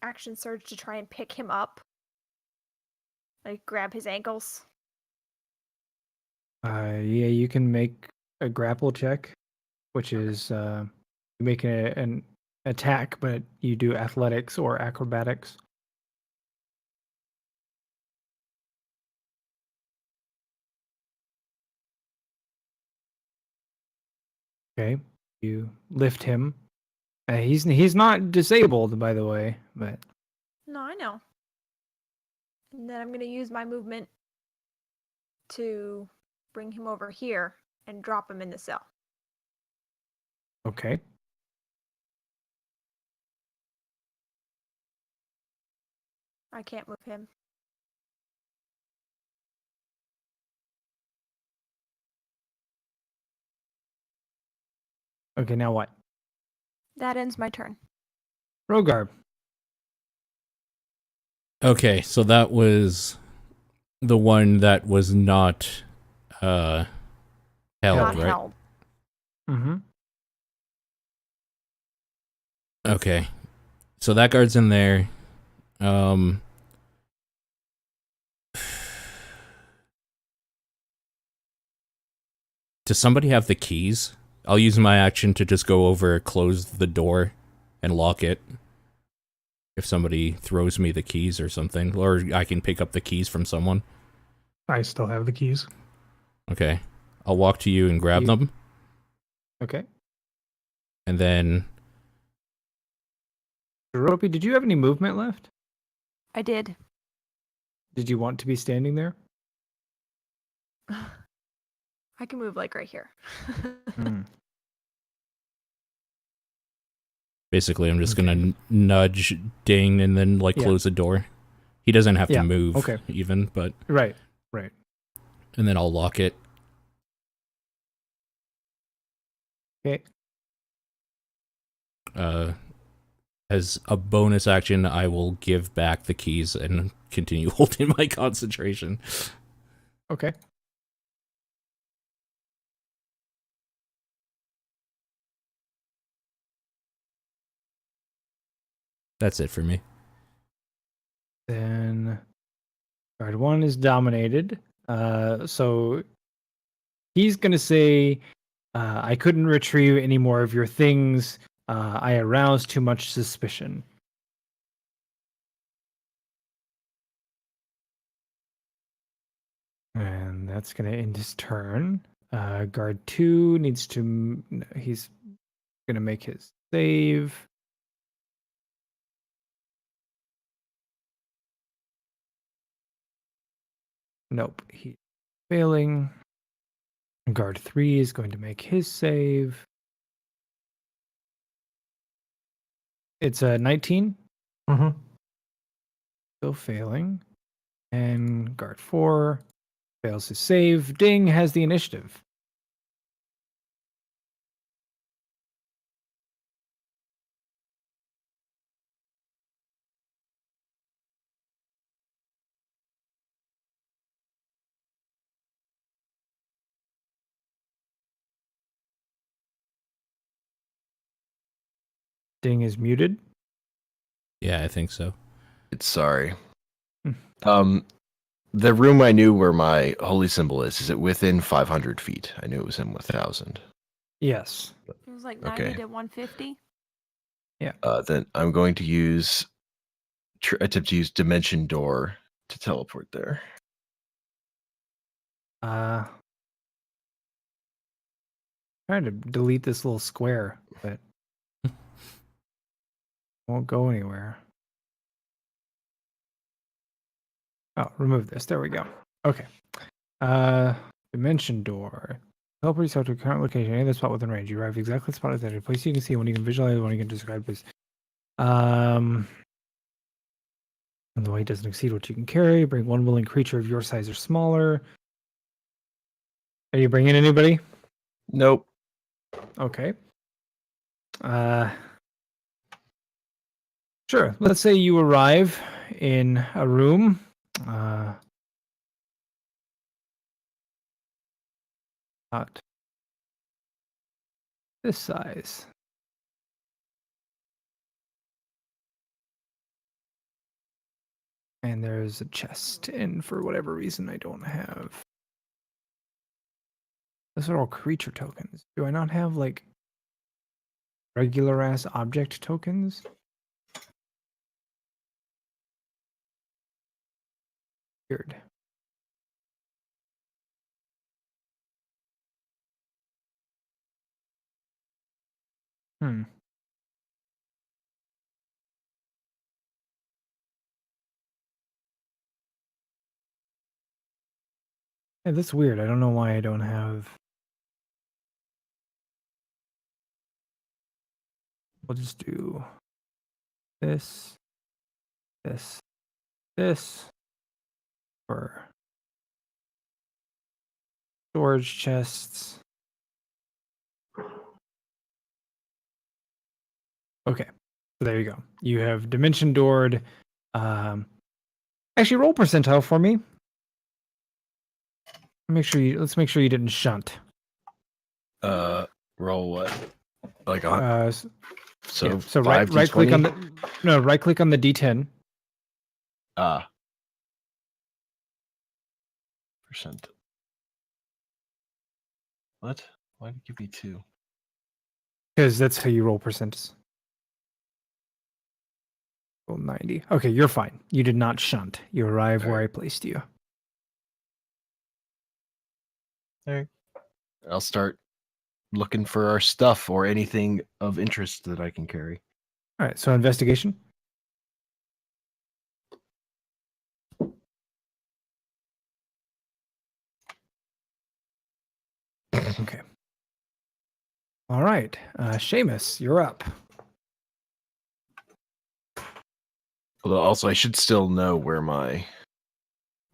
action surge to try and pick him up? Like grab his ankles? Yeah, you can make a grapple check, which is you make an attack, but you do athletics or acrobatics. Okay, you lift him. He's not disabled, by the way, but No, I know. And then I'm going to use my movement to bring him over here and drop him in the cell. okay. I can't move him. Okay, now what? That ends my turn. Rogar. Okay, so that was the one that was not held, Not right? held. Mm-hmm. Okay. So that guard's in there. Does somebody have the keys? I'll use my action to just go over, close the door, and lock it. If somebody throws me the keys or something, or I can pick up the keys from someone. I still have the keys. Okay. I'll walk to you and grab them, Okay. and then Ropi, did you have any movement left? I did. Did you want to be standing there? I can move like right here. Mm. basically I'm just Okay. gonna nudge Ding and then like Yeah. close the door. He doesn't have Yeah, to move okay. even, but Right. and then I'll lock it. Okay. As a bonus action, I will give back the keys and continue holding my concentration. Okay. That's it for me. Then guard 1 is dominated. So he's gonna say, I couldn't retrieve any more of your things. I aroused too much suspicion. And that's gonna end his turn. Guard 2 needs to. He's gonna make his save. Nope, he's failing. Guard 3 is going to make his save. It's a 19. Mm-hmm. Still failing. And guard 4 fails his save. Ding has the initiative. Ding is muted. Yeah, I think so. It's sorry. Hmm. The room I knew where my holy symbol is it within 500 feet? I knew it was in 1,000. Yes. It was like 90 Okay. to 150. Then I'm going to attempt to use Dimension Door to teleport there. Trying to delete this little square, but won't go anywhere. Oh, remove this. There we go. Okay. Dimension door. Teleport yourself to a current location, any other spot within range. You arrive exactly the spot at the place you can see when you can visualize, when you can describe this. And the weight doesn't exceed what you can carry. Bring one willing creature of your size or smaller. Are you bringing anybody? Nope. Okay. Sure. Let's say you arrive in a room. Not this size. And there's a chest, and for whatever reason, I don't have. Those are all creature tokens. Do I not have, like, regular ass object tokens? Weird. Hmm. Yeah, that's weird. I don't know why I don't have. We'll just do this, this for storage chests. Okay, so there you go. You have dimension doored. Actually, roll percentile for me. Let's make sure you didn't shunt. Roll what? Like so Yeah, so 5 right click on D20? right click on the D10. Percent. What? Why did it give me 2? Because that's how you roll percents. Roll 90. Okay, you're fine. You did not shunt. You arrive where I placed you. Alright. I'll start looking for our stuff or anything of interest that I can carry. All right, so investigation. Okay. All right, Seamus, you're up. Although also I should still know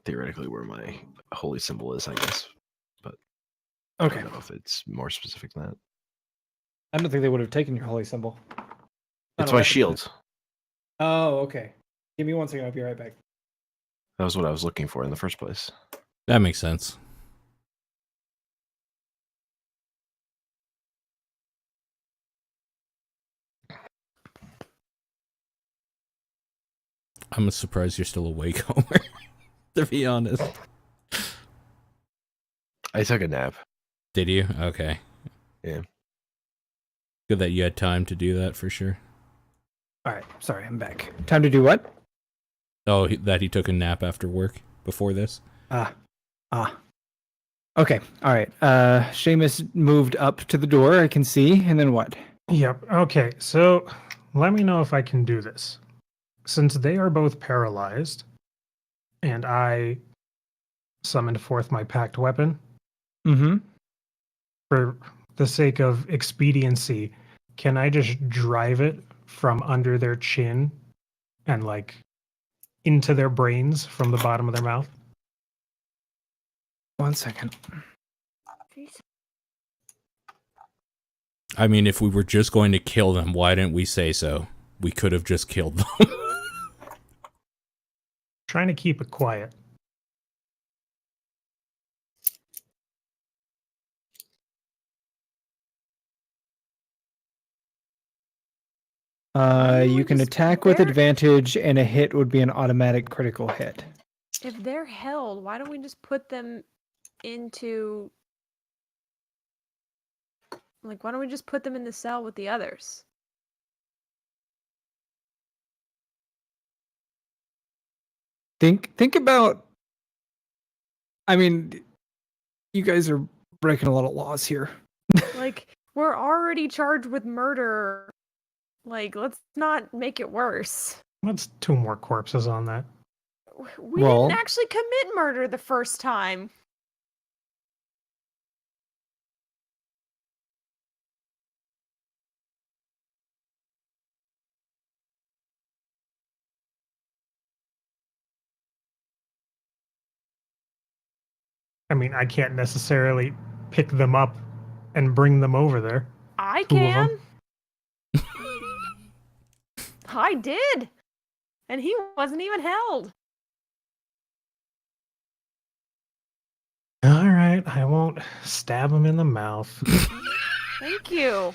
theoretically where my holy symbol is, I guess. But I Okay. don't know if it's more specific than that. I don't think they would have taken your holy symbol. It's my shield. Oh, okay. Give me 1 second. I'll be right back. That was what I was looking for in the first place. That makes sense. I'm surprised you're still awake, Homer. To be honest. I took a nap. Did you? Okay. Yeah. Good that you had time to do that for sure. All right, sorry, I'm back. Time to do what? Oh, that he took a nap after work before this? Okay, all right. Seamus moved up to the door, I can see, and then what? Yep. Okay. So let me know if I can do this. Since they are both paralyzed, and I summoned forth my packed weapon, Mm-hmm. for the sake of expediency, can I just drive it from under their chin and like into their brains from the bottom of their mouth? 1 second. I mean, if we were just going to kill them, why didn't we say so? We could have just killed them. Trying to keep it quiet. don't You we can just attack with bear- advantage, and a hit would be an automatic critical hit. If they're held, why don't we just put them into... Like, why don't we just put them in the cell with the others? Think about. I mean, you guys are breaking a lot of laws here. Like, we're already charged with murder. Like, let's not make it worse. What's 2 more corpses on that? We Well- didn't actually commit murder the first time. I mean, I can't necessarily pick them up and bring them over there. I 2 of can. them. I did. And he wasn't even held. All right, I won't stab him in the mouth. Thank you.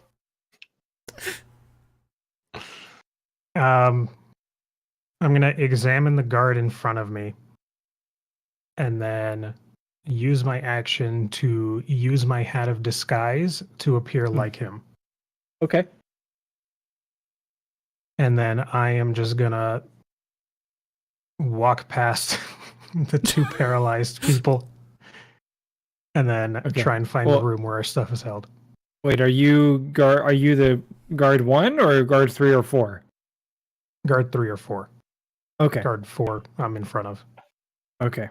I'm gonna examine the guard in front of me, and then use my action to use my hat of disguise to appear like him. Okay. And then I am just gonna walk past the 2 paralyzed people, and then Okay. try and find Well- the room where our stuff is held. Wait, are you the guard 1 or guard 3 or 4? Guard 3 or 4. Okay. Guard 4, I'm in front of. Okay.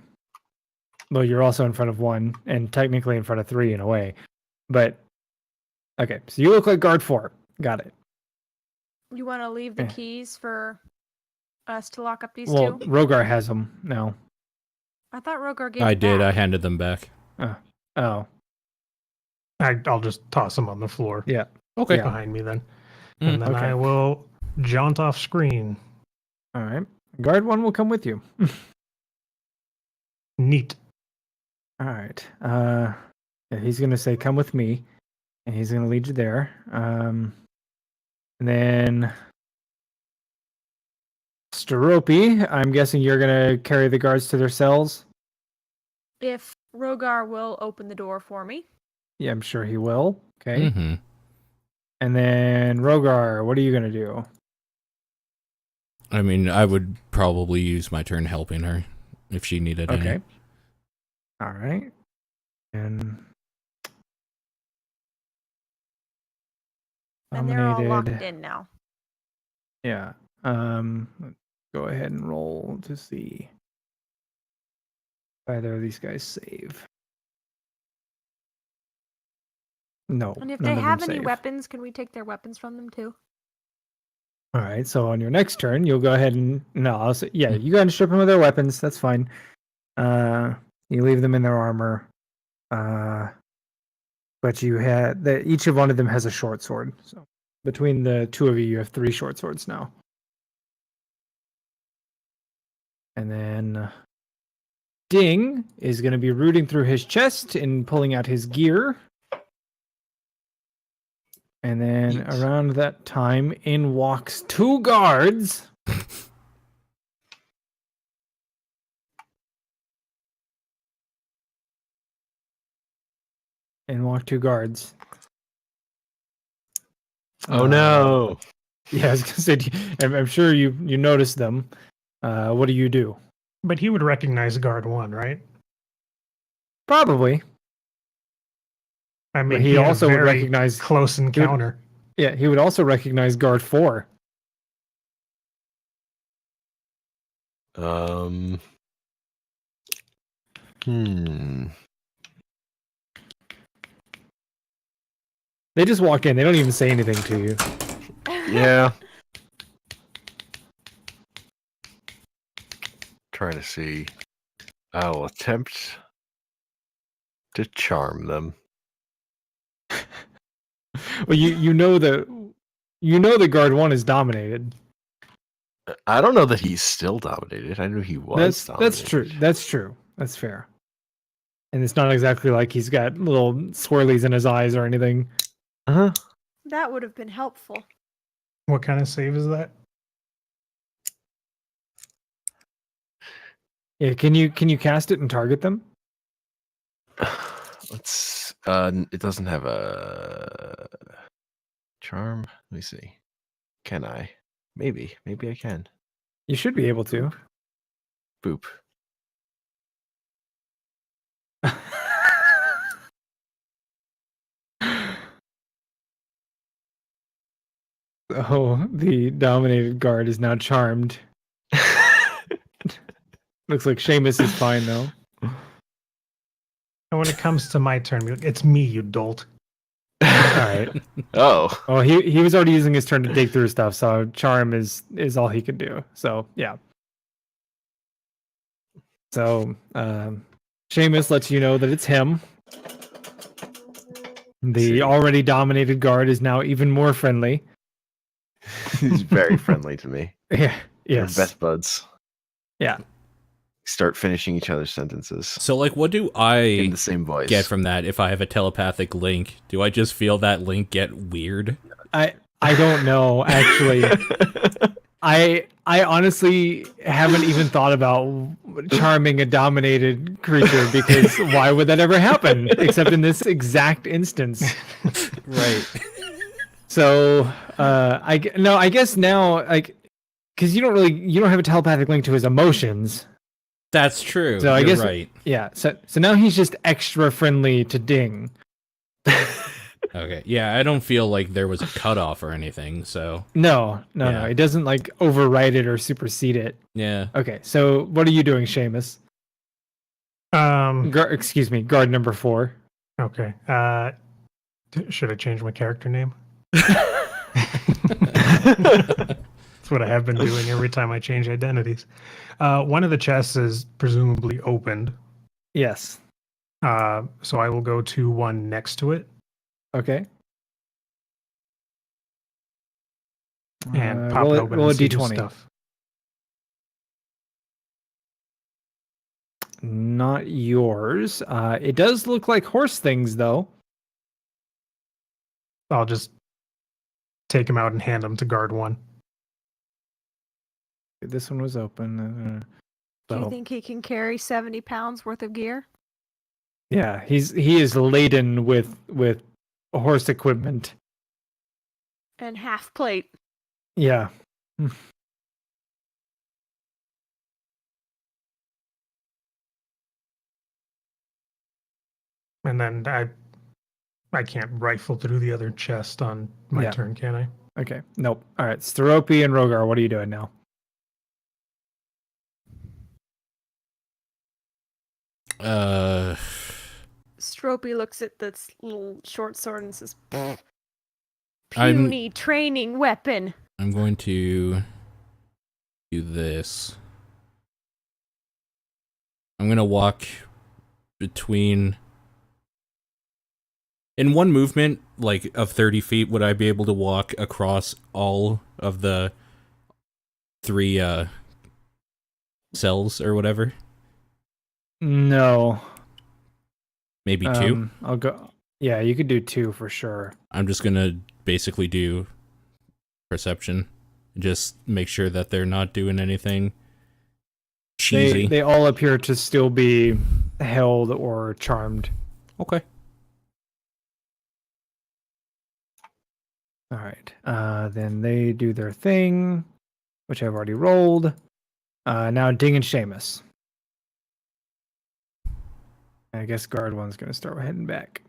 Well, you're also in front of 1 and technically in front of 3 in a way. But okay, so you look like guard 4. Got it. You want to leave the Eh. keys for us to lock up these Well, two? Rogar has them now. I thought Rogar gave I it did. I back. handed them back. Oh, I'll just toss them on the floor yeah. Okay. Yeah. behind me then. Mm, And then okay. I will jaunt off screen. All right. Guard 1 will come with you. Neat. All right. Yeah, he's gonna say, "Come with me," and he's gonna lead you there. And then Steropi, I'm guessing you're gonna carry the guards to their cells. If Rogar will open the door for me. Yeah, I'm sure he will. Okay. Mm-hmm. And then Rogar, what are you gonna do? I mean, I would probably use my turn helping her if she needed any. Okay. All right. And And they're all locked dominated- in now. Yeah. Let's go ahead and roll to see if either of these guys save. No. And if none they of them have any save. weapons, can we take their weapons from them too? All right. So on your next turn, you'll go ahead and I'll say, yeah, you go ahead and strip them of their weapons. That's fine. You leave them in their armor. But you had that each of one of them has a short sword. So between the 2 of you, you have 3 short swords now. And then Ding is going to be rooting through his chest and pulling out his gear. And then Yeet. around that time, in walks 2 guards. In walk 2 guards. Oh no. Yeah, I was gonna say, I'm sure you noticed them. What do you do? But he would recognize guard 1, right? Probably. I mean, he had a also would very recognize- close encounter. Yeah, he would also recognize guard 4. Hmm. They just walk in. They don't even say anything to you. Yeah. Trying to see. I'll attempt to charm them. Well, you know the guard 1 is dominated. I don't know that he's still dominated. I knew he was. That's true. dominated. That's true. That's fair. And it's not exactly like he's got little swirlies in his eyes or anything. Uh-huh. That would have been helpful. What kind of save is that? Yeah, can you cast it and target them? Let's. It doesn't have a charm. Let me see. Can I? Maybe I can. You should be able to. Boop. Oh, the dominated guard is now charmed. Looks like Seamus is fine though. And when it comes to my turn, it's me, you dolt. All right. Oh. Oh, he was already using his turn to dig through stuff, so charm is all he could do. So yeah. So Seamus lets you know that it's him. The already dominated guard is now even more friendly. He's very friendly to me. Yeah. We're Yes. best buds. Yeah. Start finishing each other's sentences So, like, what do in I the same voice. get from that if I have a telepathic link? Do I just feel that link get weird? I don't know actually. I honestly haven't even thought about charming a dominated creature because why would that ever happen except in this exact instance? Right. So I guess now like because you don't have a telepathic link to his emotions. That's true. So I You're guess right. yeah. So now he's just extra friendly to Ding. Okay. Yeah, I don't feel like there was a cutoff or anything, so No. Yeah. It doesn't like override it or supersede it. yeah. Okay, so what are you doing, Seamus? Excuse me, guard number 4. Okay. Should I change my character name? That's what I have been doing every time I change identities. One of the chests is presumably opened, Yes. so I will go to one next to it Okay. and pop it open roll a and see who's d20. stuff. Not yours. It does look like horse things, though. I'll just take them out and hand them to guard 1. This one was open. Do you So think he can carry 70 pounds worth of gear? yeah, he is laden with horse equipment. And half plate. Yeah. And then I can't rifle through the other chest on my Yeah. turn, can I? Okay. Nope. All right. Steropi and Rogar, what are you doing now? Stropey looks at this little short sword and says, I'm- puny training weapon. I'm going to do this. I'm going to walk between... In one movement, like, of 30 feet, would I be able to walk across all of the 3 cells or whatever? No. Maybe 2? I'll go. Yeah, you could do 2 for sure. I'm just going to basically do perception. Just make sure that they're not doing anything cheesy. They all appear to still be held or charmed. Okay. All right. Then they do their thing, which I've already rolled. Now Ding and Seamus. I guess guard 1's going to start heading back.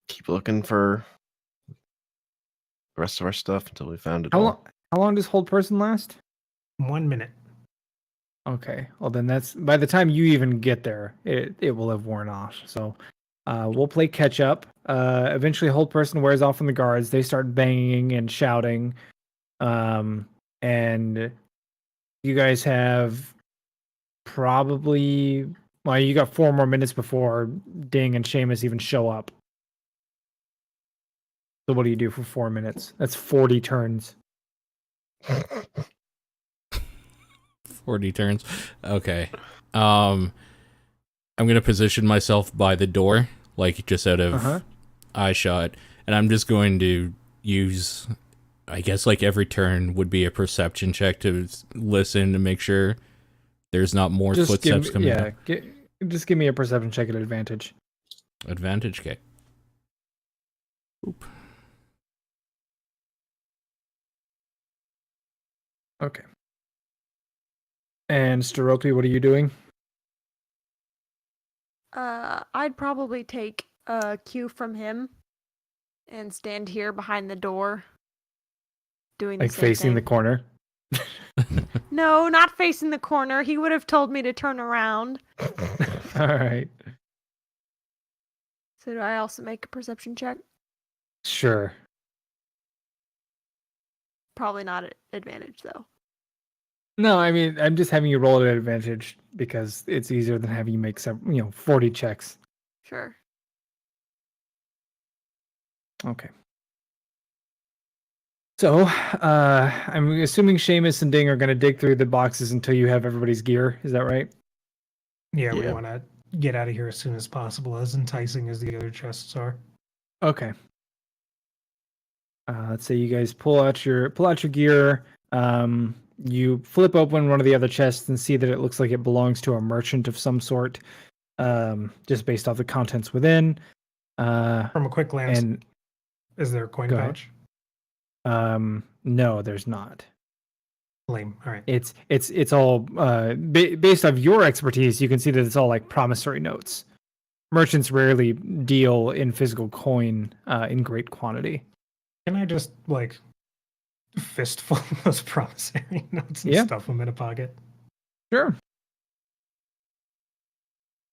Keep looking for the rest of our stuff until we found it How all. long does hold person last? 1 minute. Okay. Well, then that's by the time you even get there, it will have worn off. So we'll play catch up. Eventually, hold person wears off on the guards. They start banging and shouting. And you guys have probably, well, you got 4 more minutes before Ding and Seamus even show up. So what do you do for 4 minutes? That's 40 turns. 40 turns. Okay. I'm gonna position myself by the door, like just out of eye shot, And I'm just going to use, I guess, like every turn would be a perception check to listen to make sure there's not more footsteps coming up. Just give me a perception check at advantage. Advantage kick. Oop. Okay. And Steropi, what are you doing? I'd probably take a cue from him and stand here behind the door, doing the Like same facing the thing. corner? No, not facing the corner. He would have told me to turn around. All right. So do I also make a perception check? Sure. Probably not at advantage though. No, I mean, I'm just having you roll at advantage because it's easier than having you make 40 checks. Sure. Okay. So, I'm assuming Seamus and Ding are going to dig through the boxes until you have everybody's gear. Is that right? Yeah, we Yeah. want to get out of here as soon as possible, as enticing as the other chests are. Okay. Let's say you guys pull out your gear. You flip open one of the other chests and see that it looks like it belongs to a merchant of some sort, just based off the contents within. From a quick glance, And is there a coin Go ahead. pouch? no, there's not. Lame. All right. It's all based off your expertise. You can see that it's all like promissory notes. Merchants rarely deal in physical coin in great quantity. Can I just fistful of those promissory notes and Yeah. stuff them in a pocket? Sure.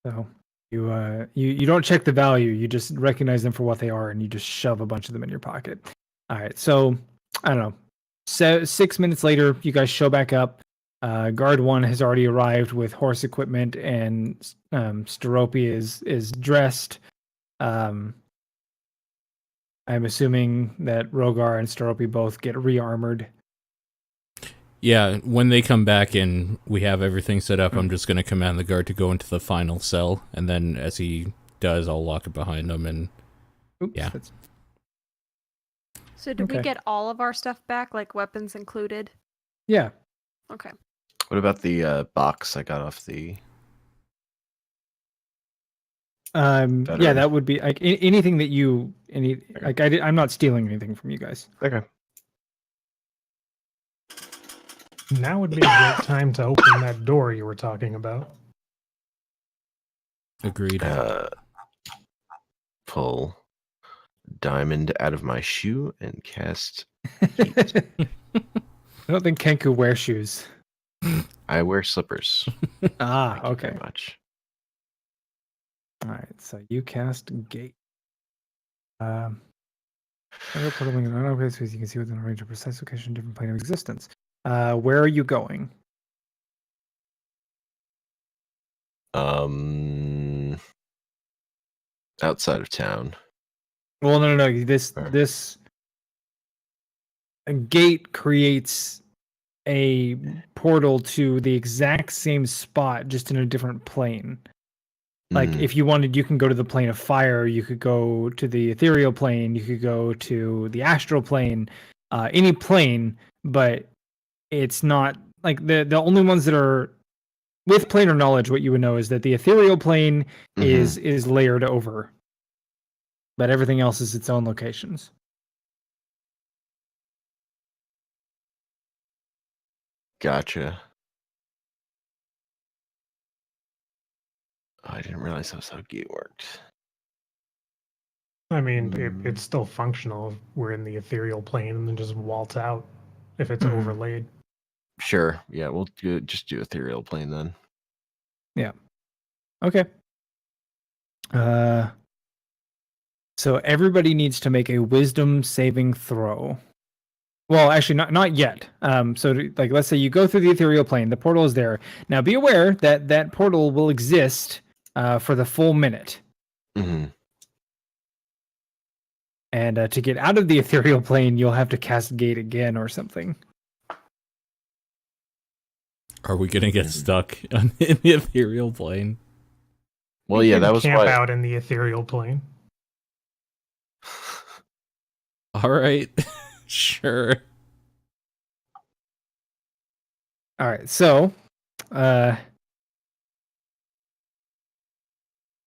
So you don't check the value. You just recognize them for what they are, and you just shove a bunch of them in your pocket. All right. So I don't know. 6 minutes later, you guys show back up. Guard 1 has already arrived with horse equipment, and Steropi is dressed. I'm assuming that Rogar and Steropi both get rearmored. Yeah, when they come back and we have everything set up, I'm just going to command the guard to go into the final cell, and then as he does, I'll lock it behind him. And Oops, Yeah. that's- So did we Okay. get all of our stuff back, like weapons included? yeah. Okay. What about the box I got off the? Yeah, Veteran. that would be like anything that I'm not stealing anything from you guys. Okay. Now would be a great time to open that door you were talking about. agreed. Pull diamond out of my shoe and cast. I don't think Kenku wears shoes. I wear slippers. Ah, Thank you okay. very much. All right, so you cast Gate. When you're portaling in an space, you can see within a range of precise location, different plane of existence. Where are you going? Outside of town. Well, no. This Sure. a gate creates a portal to the exact same spot, just in a different plane. Like Mhm. if you wanted, you can go to the plane of fire. You could go to the ethereal plane. You could go to the astral plane. Any plane, but it's not like the only ones that are with planar knowledge. What you would know is that the ethereal plane Mhm. is layered over, but everything else is its own locations. Gotcha. Oh, I didn't realize that was how Gate worked. I mean, Mm. it's still functional if we're in the ethereal plane and then just waltz out if it's Mhm. overlaid. Sure. Yeah, we'll just do ethereal plane then. Okay. So everybody needs to make a wisdom saving throw. Well, actually, not yet. Like, let's say you go through the ethereal plane. The portal is there. Now, be aware that that portal will exist for the full minute. Hmm. And to get out of the ethereal plane, you'll have to cast Gate again or something. Are we going to get stuck in the ethereal plane? Well, We yeah, can that was camp why. out in the ethereal plane. All right. Sure. All right, so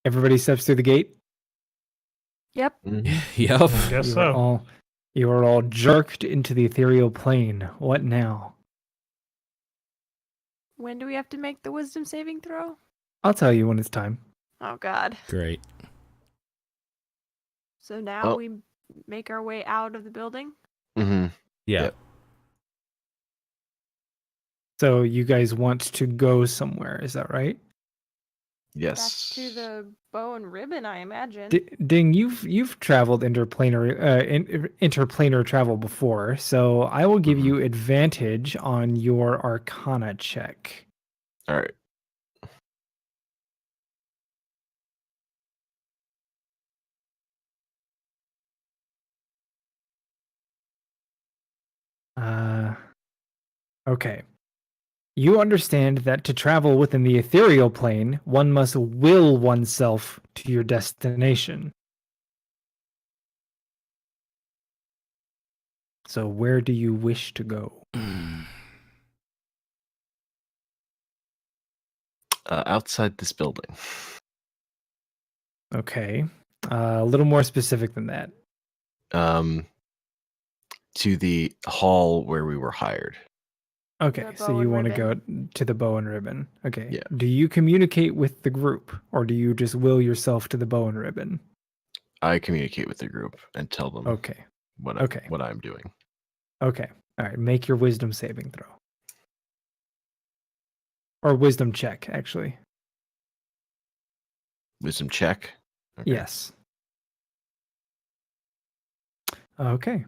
everybody steps through the gate. Yep. Yep. I guess You so. are all jerked into the ethereal plane. What now? When do we have to make the wisdom saving throw? I'll tell you when it's time. Oh God. Great. So now Oh. we make our way out of the building. Mm-hmm. Yeah. Yep. So you guys want to go somewhere, is that right? Yes. Back to the bow and ribbon, I imagine. Ding, you've traveled interplanar travel before, so I will give Mhm. you advantage on your Arcana check. All right. Okay. You understand that to travel within the ethereal plane, one must will oneself to your destination. So where do you wish to go? Outside this building. Okay. A little more specific than that. To the hall where we were hired. Okay, The so bow you and want to go ribbon. to the bow and ribbon. Okay. Yeah. Do you communicate with the group or do you just will yourself to the bow and ribbon? I communicate with the group and tell them Okay. what Okay. what I'm doing. Okay. All right. Make your wisdom saving throw. Or wisdom check, actually. Wisdom check. Okay. Yes. Okay.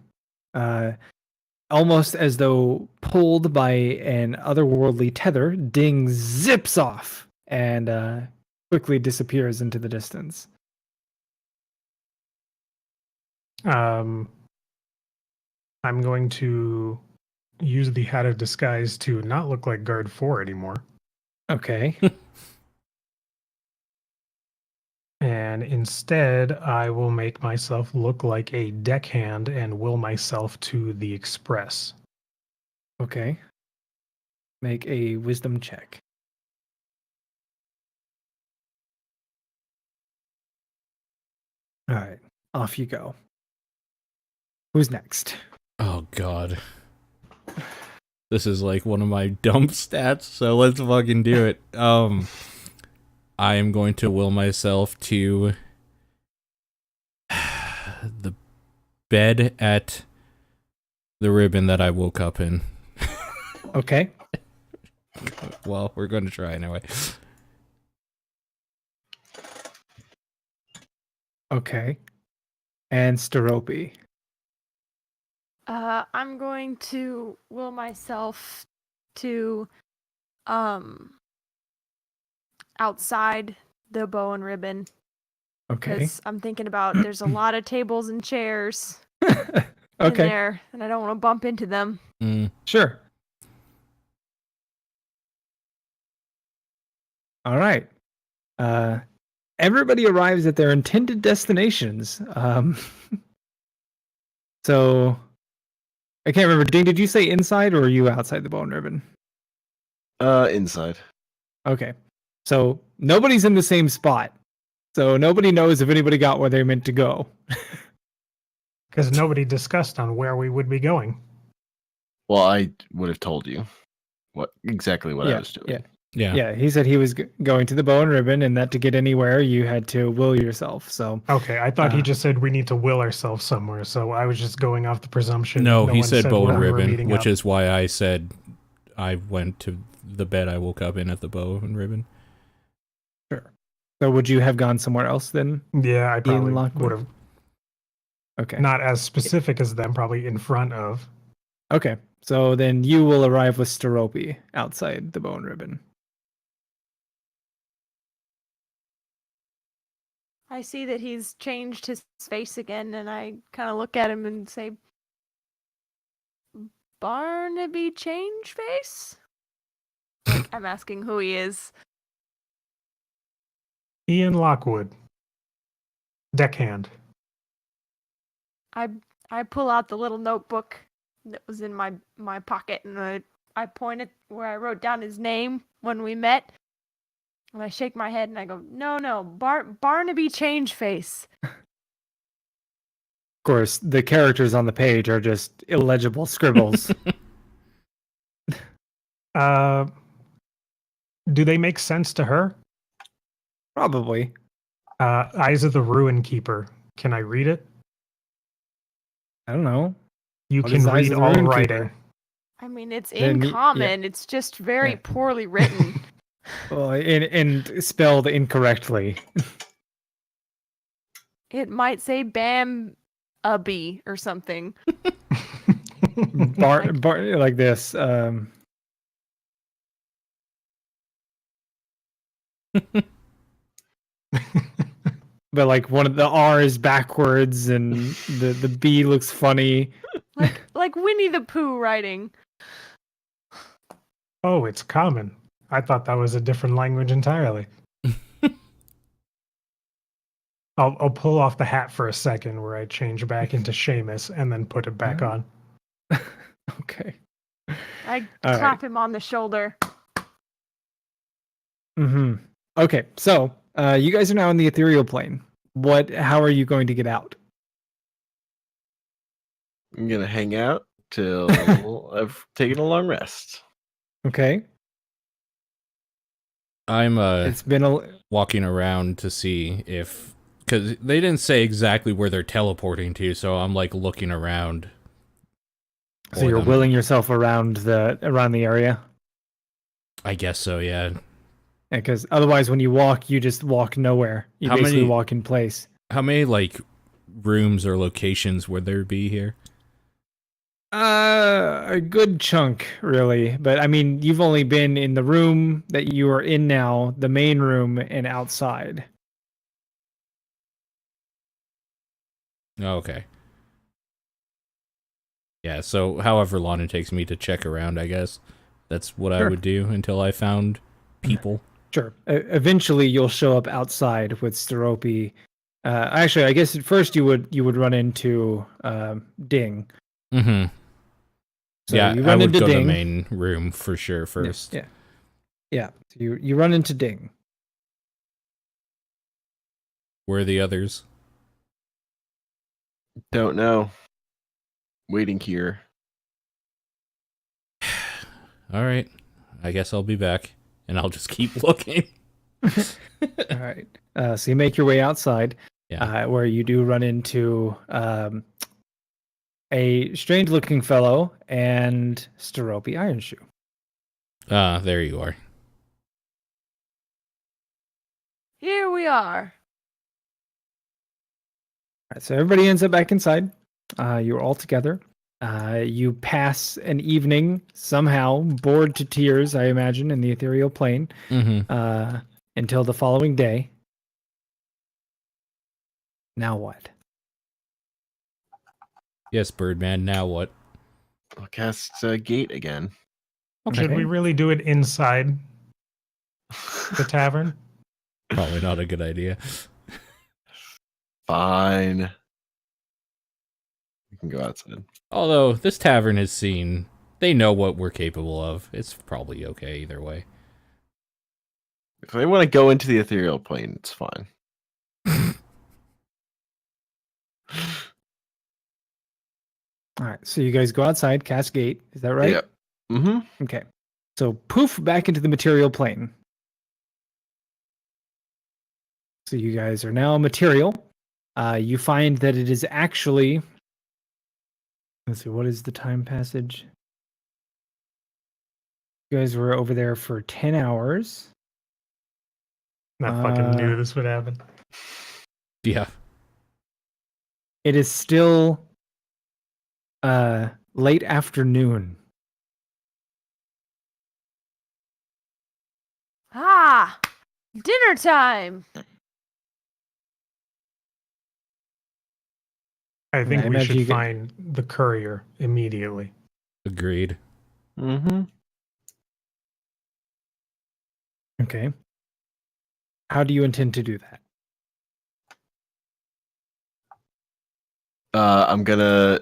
Almost as though pulled by an otherworldly tether, Ding zips off and quickly disappears into the distance. I'm going to use the hat of disguise to not look like guard 4 anymore. Okay. And instead, I will make myself look like a deckhand and will myself to the express. Okay. Make a wisdom check. All right. Off you go. Who's next? Oh God. This is like one of my dumb stats, so let's fucking do it. I am going to will myself to the bed at the ribbon that I woke up in. Okay. Well, we're going to try anyway. Okay. And Steropi. I'm going to will myself to outside the bow and ribbon Okay. because I'm thinking about there's a lot of tables and chairs in Okay. there, and I don't want to bump into them. Sure. All right. Everybody arrives at their intended destinations. So I can't remember. Ding, did you say inside or are you outside the bow and ribbon? Inside. Okay. So nobody's in the same spot. So nobody knows if anybody got where they meant to go. Because nobody discussed on where we would be going. Well, I would have told you what I was doing. Yeah, he said he was going to the bow and ribbon, and that to get anywhere, you had to will yourself. So Okay, I thought he just said we need to will ourselves somewhere, so I was just going off the presumption. No, he one said bow where and we were ribbon, meeting which up. is why I said I went to the bed I woke up in at the bow and ribbon. sure. So would you have gone somewhere else then? Yeah, I probably Lockwood? would have. Okay. Not as specific as them, probably in front of. Okay. So then you will arrive with Steropi outside the bow and ribbon. I see that he's changed his face again, and I kind of look at him and say, Barnaby change face? Like, I'm asking who he is. Ian Lockwood. Deckhand. I I pull out the little notebook that was in my pocket, and I point it where I wrote down his name when we met. And I shake my head and I go, no, Barnaby Changeface. Of course, the characters on the page are just illegible scribbles. Do they make sense to her? Probably. Eyes of the Ruin Keeper. Can I read it? I don't know. You What can is Eyes read of the all Ruin writing. Keeper? I mean, it's Then in common. It's just very Yeah. poorly written. Well, and spelled incorrectly. It might say Bam Ubby or something. Bar like this. But like one of the R is backwards and the B looks funny. Like Winnie the Pooh writing. Oh, it's common. I thought that was a different language entirely. I'll pull off the hat for a second where I change back into Seamus and then put it back on. Okay. I All clap him on the shoulder. Mm-hmm. Okay, so you guys are now in the ethereal plane. How are you going to get out? I'm gonna hang out till I've taken a long rest. Okay. I'm It's been a walking around to see if, because they didn't say exactly where they're teleporting to, so I'm like looking around. so you're wheeling yourself around the area? I guess so, yeah. Because otherwise when you just walk nowhere. You How basically many- walk in place. How many like rooms or locations would there be here? A good chunk, really. But I mean, you've only been in the room that you are in now, the main room, and outside. Oh, okay. Yeah, so however long it takes me to check around, I guess. That's what I Sure. would do until I found people. Sure. Eventually, you'll show up outside with Steropi. Actually, I guess at first you would run into Ding. Mm-hmm. So Yeah, you I run would into go to the Ding. main room for sure first. Yeah. So you run into Ding. Where are the others? Don't know. Waiting here. All right. I guess I'll be back, and I'll just keep looking. All right. So you make your way outside, Yeah. where you do run into a strange-looking fellow and Steropi Ironshoe. There you are. Here we are. All right, so everybody ends up back inside. You're all together. You pass an evening somehow, bored to tears, I imagine, in the ethereal plane, Mm-hmm. until the following day. Now what? Yes, Birdman, now what? I'll cast Gate again. Should Okay. we really do it inside the tavern? Probably not a good idea. Fine. We can go outside. Although, this tavern has seen... They know what we're capable of. It's probably okay either way. If they want to go into the ethereal plane, it's fine. All right, so you guys go outside, cast gate. Is that right? Yeah. Mm-hmm. Okay. So poof, back into the material plane. So you guys are now material. You find that it is actually... Let's see, what is the time passage? You guys were over there for 10 hours. I fucking knew this would happen. Yeah. It is still late afternoon. Ah, dinner time. I think I we imagine should you get- find the courier immediately. Agreed. Mm-hmm. Okay. How do you intend to do that? I'm gonna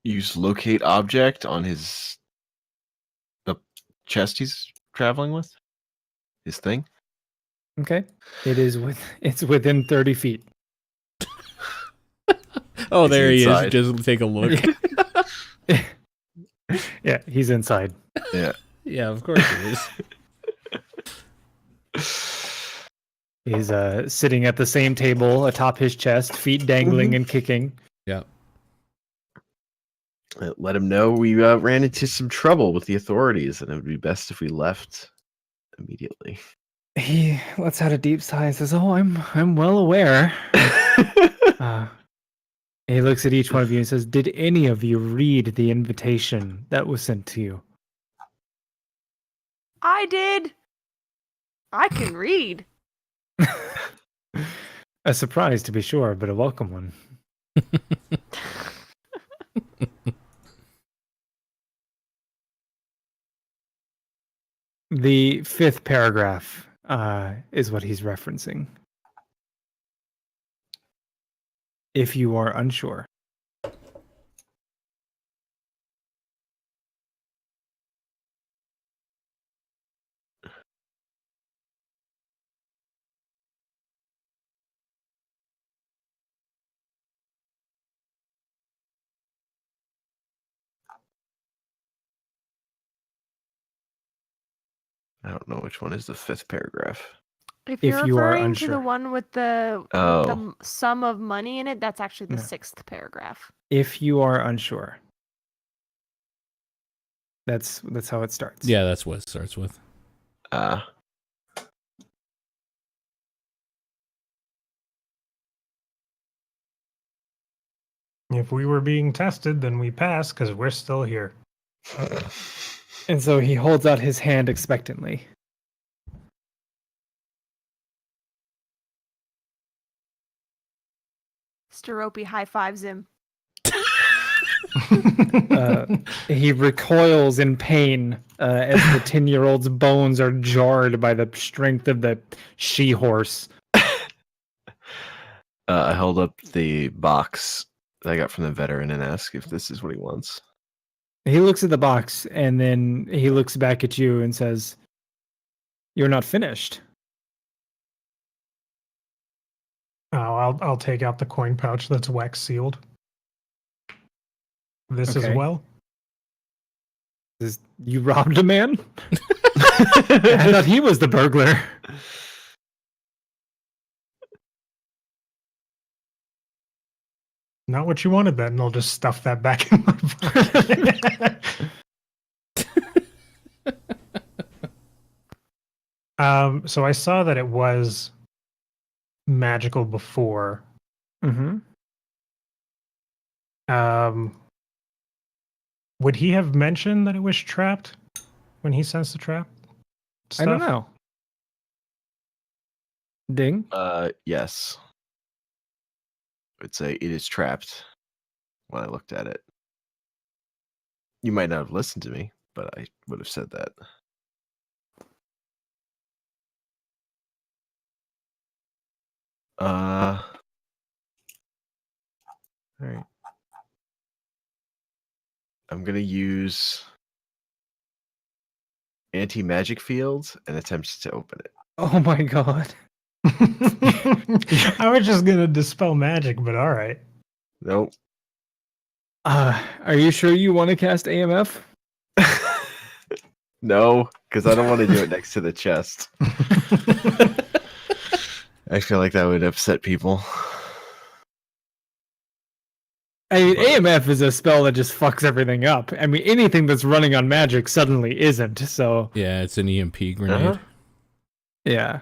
use locate object on the chest he's traveling with. His thing. Okay. It's within 30 feet. Oh, Is he there he is. inside? Just take a look. Yeah, he's inside. Yeah. Yeah, of course it is. He's sitting at the same table atop his chest, feet dangling and kicking. Yeah. Let him know we ran into some trouble with the authorities, and it would be best if we left immediately. He lets out a deep sigh and says, "Oh, I'm well aware." He looks at each one of you and says, "Did any of you read the invitation that was sent to you?" I did. I can read. A surprise, to be sure, but a welcome one. The 5th paragraph is what he's referencing. If you are unsure. I don't know which one is the 5th paragraph. If If you're you are referring to the unsure. one with the sum of money in it, that's actually the No. 6th paragraph. If you are unsure. That's how it starts. Yeah, that's what it starts with. If we were being tested, then we pass because we're still here. And so he holds out his hand expectantly. Steropi high fives him. He recoils in pain as the 10-year-old's bones are jarred by the strength of the she-horse. I held up the box that I got from the veteran and asked if this is what he wants. He looks at the box and then he looks back at you and says, "You're not finished." I'll take out the coin pouch that's wax sealed. This as Okay. well. You robbed a man? I thought he was the burglar. Not what you wanted, then. I'll just stuff that back in my pocket. So I saw that it was magical before. Mm-hmm. Would he have mentioned that it was trapped when he sensed the trap? I don't stuff? know. Ding. Yes. I would say it is trapped when I looked at it. You might not have listened to me, but I would have said that. All right. I'm gonna use anti-magic fields and attempt to open it. Oh my god. I was just gonna dispel magic, but all right. Nope. Are you sure you want to cast AMF? No, because I don't want to do it next to the chest. I feel like that would upset people. I mean, AMF is a spell that just fucks everything up. I mean, anything that's running on magic suddenly isn't, so... Yeah, it's an EMP grenade. Uh-huh. Yeah.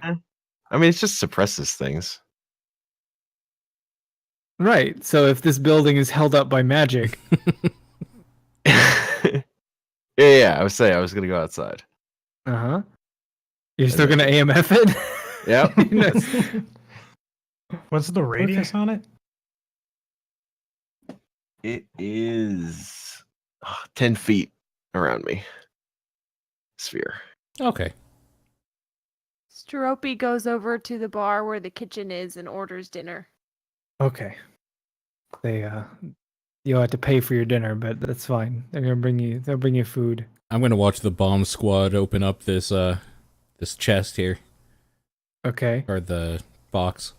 I mean, it just suppresses things. Right, so if this building is held up by magic... Yeah, I was saying I was gonna go outside. Uh-huh. You're still gonna AMF it? Yep. What's the radius on it? It is 10 feet around me. Sphere. Okay. Steropi goes over to the bar where the kitchen is and orders dinner. Okay. you'll have to pay for your dinner, but that's fine. They'll bring you food. I'm gonna watch the bomb squad open up this this chest here, Okay. or the box.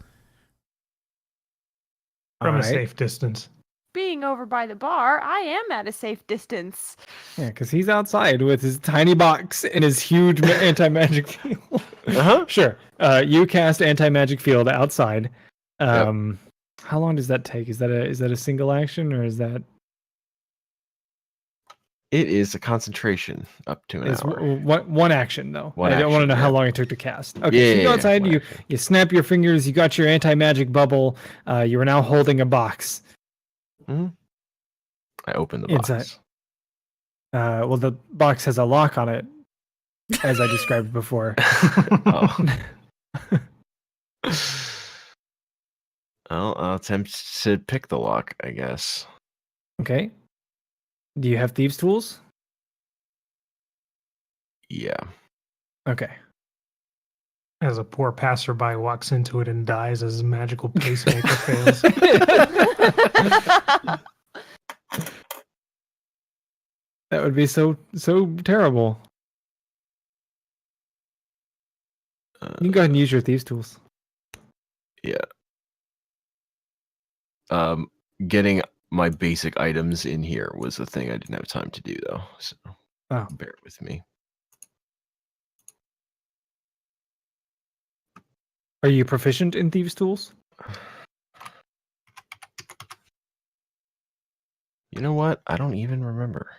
From All a right. safe distance. Being over by the bar, I am at a safe distance. Yeah, because he's outside with his tiny box and his huge anti-magic field. Uh-huh. Sure. You cast anti-magic field outside. How long does that take? Is that a single action, or is that? It is a concentration up to an It's hour. one action though. One I don't want to action, know how yeah. long it took to cast. Okay, so you go outside, one you action. snap your fingers, you got your anti-magic bubble. You are now holding a box. I open the Inside. box. Well, the box has a lock on it, as I described before. Oh. Well, I'll attempt to pick the lock, I guess. Okay. Do you have thieves' tools? Yeah. Okay. As a poor passerby walks into it and dies as his magical pacemaker fails. That would be so terrible. You can go ahead and use your thieves' tools. Yeah. Getting my basic items in here was the thing I didn't have time to do, though. So bear with me. Are you proficient in thieves' tools? You know what? I don't even remember.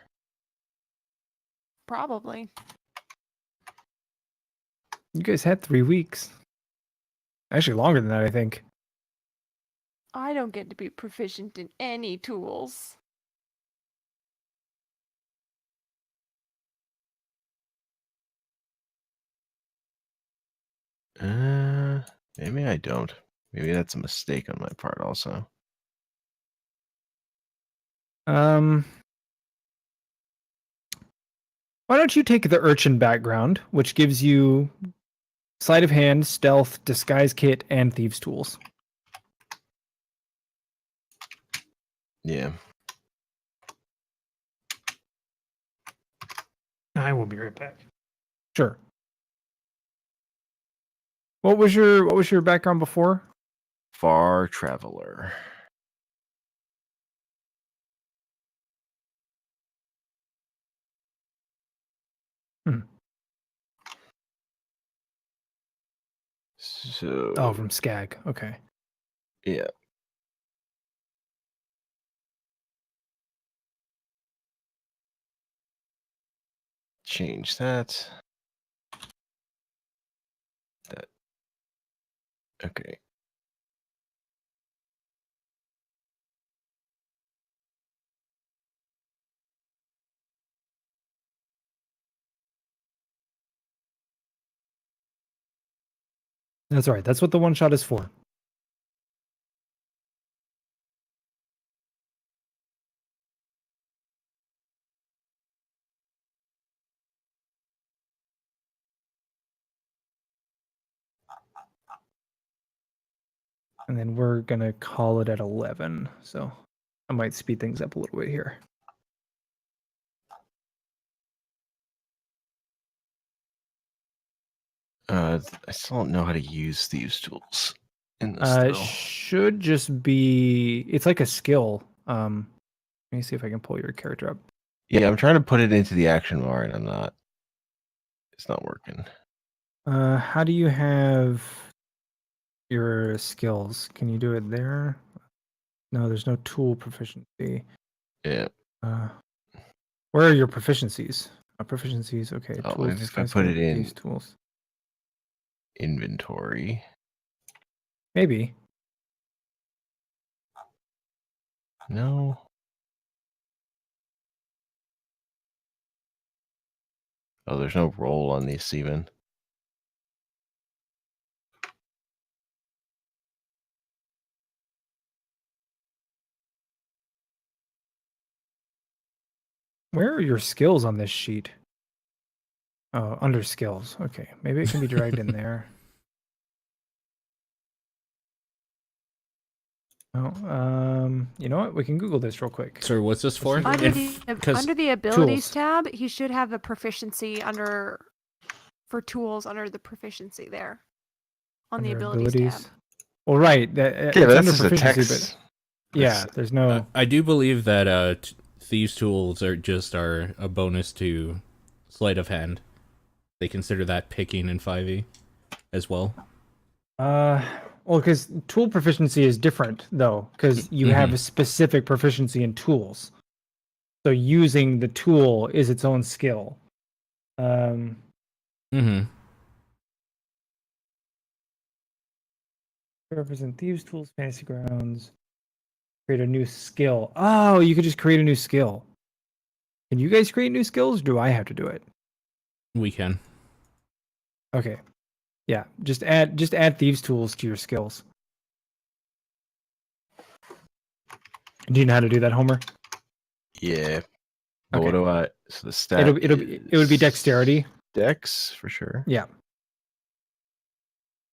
Probably. You guys had 3 weeks. Actually, longer than that, I think. I don't get to be proficient in any tools. Maybe I don't. Maybe that's a mistake on my part also. Why don't you take the urchin background, which gives you sleight of hand, stealth, disguise kit, and thieves' tools. Yeah. I will be right back. Sure. What was your background before? Far traveler. So. Oh, from Skag. Okay. Yeah. Change that. That. Okay. That's all right. That's what the one shot is for. And then we're going to call it at 11. So I might speed things up a little bit here. I still don't know how to use these tools in this It though. should just be, it's like a skill. Let me see if I can pull your character up. Yeah, I'm trying to put it into the action bar and it's not working. How do you have your skills? Can you do it there? No, there's no tool proficiency. Yeah. Where are your proficiencies? Proficiencies, okay. Oh, Tools, maybe if I disguise put kit, it in these tools. inventory. Maybe. No. Oh, there's no roll on this even. Where are your skills on this sheet? Oh, under skills. Okay, maybe it can be dragged in there. You know what? We can Google this real quick. Sorry, what's this for? Under Because the abilities tools. tab, he should have a proficiency for tools under the proficiency there. On the Under abilities tab. Well, right. Yeah, It's that's under just a proficiency, text. but yeah, there's no. I do believe that thieves' tools are a bonus to sleight of hand. They consider that picking in 5e as well. Well, because tool proficiency is different though, because you have a specific proficiency in tools. So using the tool is its own skill. Represent thieves' tools, fantasy grounds. Create a new skill. Oh, you could just create a new skill. Can you guys create new skills? Or do I have to do it? We can. Okay. Yeah, just add thieves' tools to your skills. Do you know how to do that, Homer? Yeah. But Okay. what do I? So the stat. It would be dexterity. Dex for sure. Yeah.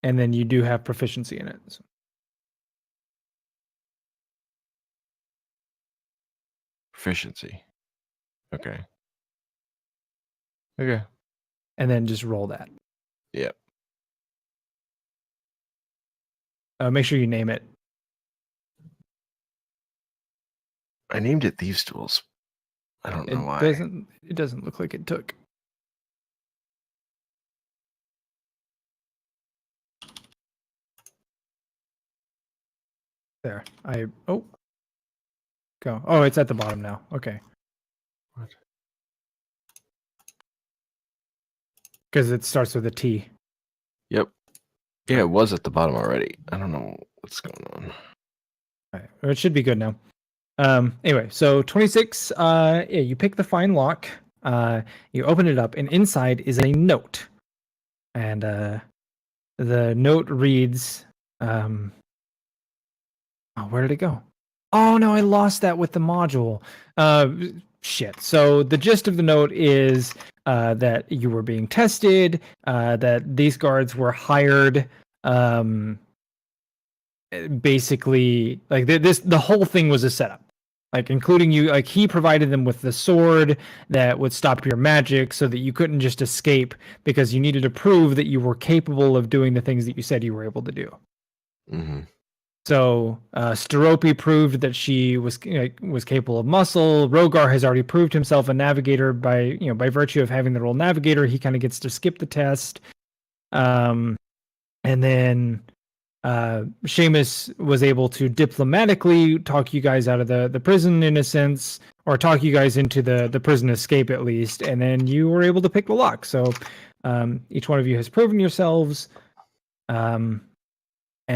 And then you do have proficiency in it. So. Proficiency. Okay. Okay. And then just roll that. Yep. Make sure you name it. I named it Thieves' Tools. I don't know why. It doesn't look like it took. There. Go. Oh, it's at the bottom now. Okay. What? Because it starts with a T. Yep. Yeah, it was at the bottom already. I don't know what's going on. All right. It should be good now. Anyway, so 26, yeah, you pick the fine lock, you open it up, and inside is a note. And the note reads, oh, where did it go? Oh no, I lost that with the module. Shit. So the gist of the note is that you were being tested, that these guards were hired, basically, like the whole thing was a setup. Like, including you, like, he provided them with the sword that would stop your magic so that you couldn't just escape, because you needed to prove that you were capable of doing the things that you said you were able to do. Mm-hmm. So, Sterope proved that she was capable of muscle. Rogar has already proved himself a navigator by virtue of having the role navigator. He kind of gets to skip the test. And then Seamus was able to diplomatically talk you guys out of the prison, in a sense, or talk you guys into the prison escape at least, and then you were able to pick the lock. So each one of you has proven yourselves, and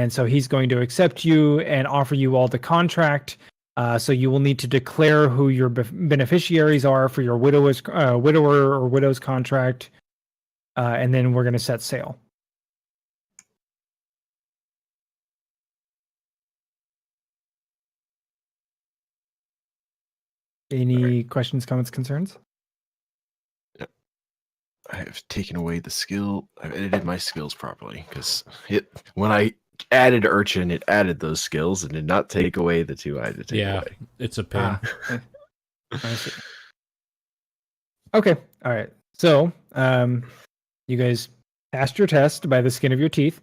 so he's going to accept you and offer you all the contract. So you will need to declare who your beneficiaries are for your widower or widow's contract, and then we're going to set sail. Any questions, comments, concerns? I have taken away the skill. I've edited my skills properly, because when I added Urchin, it added those skills and did not take away the two I had to take away. It's a pain. I see. Okay. All right. So, you guys passed your test by the skin of your teeth.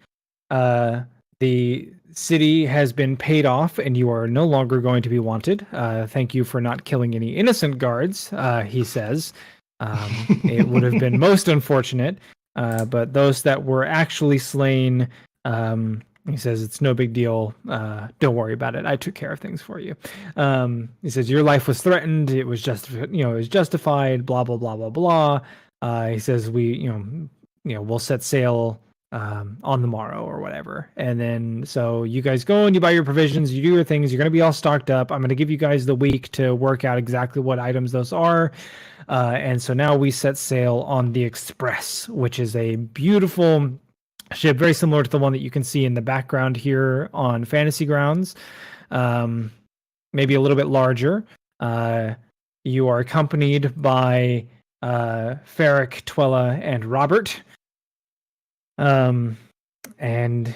The city has been paid off, and you are no longer going to be wanted. Thank you for not killing any innocent guards, he says. It would have been most unfortunate, but those that were actually slain, he says, it's no big deal. Don't worry about it. I took care of things for you. He says your life was threatened. It was it was justified. Blah blah blah blah blah. He says we'll set sail on the morrow or whatever. And then so you guys go and you buy your provisions, you do your things, you're going to be all stocked up. I'm going to give you guys the week to work out exactly what items those are. And so now we set sail on the Express, which is a beautiful ship, very similar to the one that you can see in the background here on Fantasy Grounds. Maybe a little bit larger. You are accompanied by Ferric, Twella, and Robert. And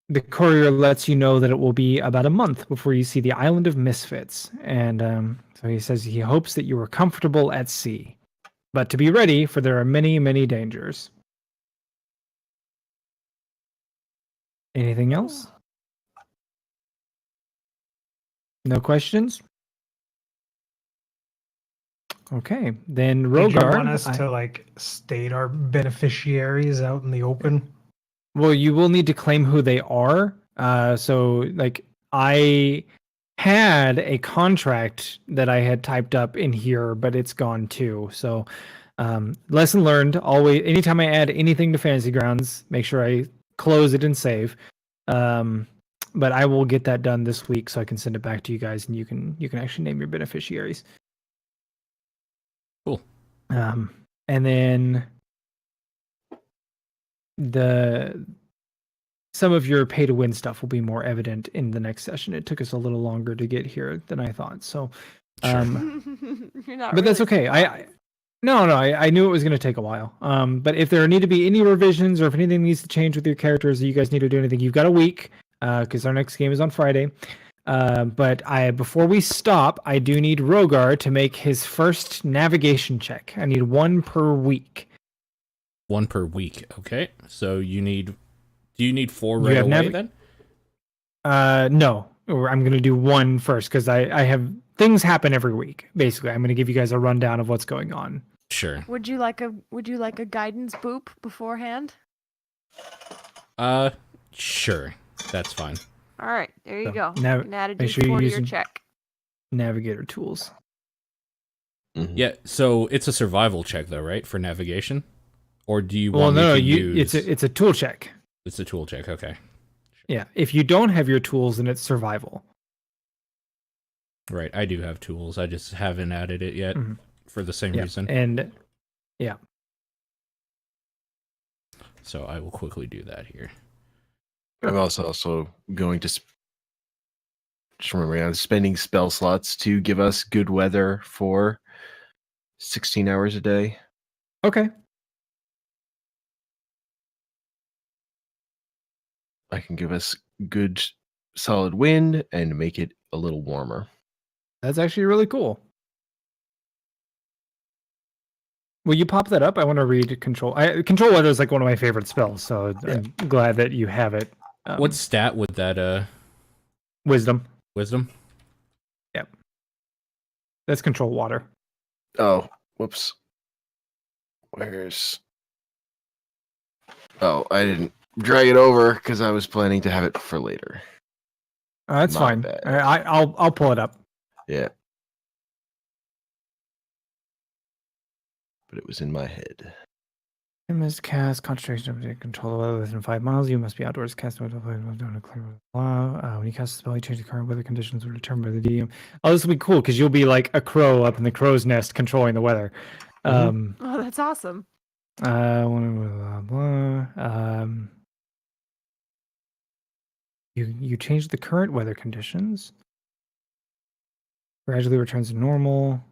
the courier lets you know that it will be about a month before you see the island of Misfits. And so he says he hopes that you are comfortable at sea, but to be ready, for there are many, many dangers. Anything else? No questions? Okay, then Did Rogar. you want us to like state our beneficiaries out in the open? Well, you will need to claim who they are. So, like, I had a contract that I had typed up in here, but it's gone too. So, lesson learned: always, anytime I add anything to Fantasy Grounds, make sure I close it and save. But I will get that done this week, so I can send it back to you guys, and you can actually name your beneficiaries. Cool. And then some of your pay to win stuff will be more evident in the next session. It took us a little longer to get here than I thought. So, You're not but that's really okay. I knew it was going to take a while. But if there need to be any revisions or if anything needs to change with your characters, or you guys need to do anything, you've got a week because our next game is on Friday. But before we stop, I do need Rogar to make his first navigation check. I need one per week. One per week. Okay. So do you need 4 You right have away then? No, I'm going to do one first because I have things happen every week. Basically, I'm going to give you guys a rundown of what's going on. Sure. Would you like a guidance boop beforehand? Sure. That's fine. All right, there you So, go. now You can add a make sure you're D4 to your using- check. Navigator tools. Mhm. Yeah, so it's a survival check though, right? For navigation? Or do you Well, want no, me to use it's a tool check. It's a tool check, okay. Yeah, if you don't have your tools, then it's survival. Right, I do have tools. I just haven't added it yet Mhm. for the same Yeah, reason. and So I will quickly do that here. I'm also going to just remember I'm spending spell slots to give us good weather for 16 hours a day. okay. I can give us good solid wind and make it a little warmer. That's actually really cool. Will you pop that up? I want to read control. Control weather is like one of my favorite spells, so I'm glad that you have it. What stat would that Wisdom? wisdom? That's control water. Oh, whoops. Where's... Oh, I didn't drag it over because I was planning to have it for later. That's My fine. bad. I'll pull it up. Yeah. But it was in my head. You must cast concentration to control the weather within 5 miles. You must be outdoors. Cast when you cast a spell, you change the current weather conditions were determined by the DM. Oh, this will be cool because you'll be like a crow up in the crow's nest controlling the weather. Mhm. Oh, that's awesome. Blah, blah. You change the current weather conditions. Gradually returns to normal.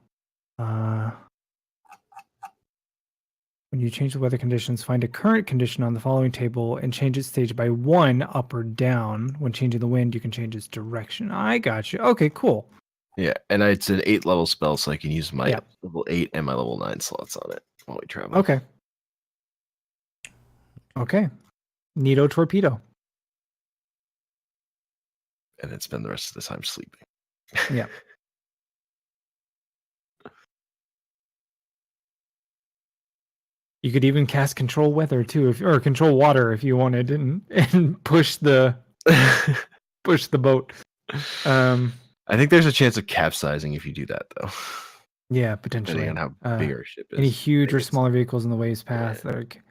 When you change the weather conditions, find a current condition on the following table and change its stage by 1 up or down. When changing the wind, you can change its direction. I got you. Okay, cool. Yeah, and it's an 8 level spell, so I can use my Yeah. level 8 and my level 9 slots on it while we travel. Okay. Okay. Neato torpedo. And then spend the rest of the time sleeping. Yeah. You could even cast control weather too, or control water if you wanted, and push the boat. I think there's a chance of capsizing if you do that, though. Yeah, potentially. Depending on how big our ship is. Any huge or Maybe it's- smaller vehicles in the wave's path. Like,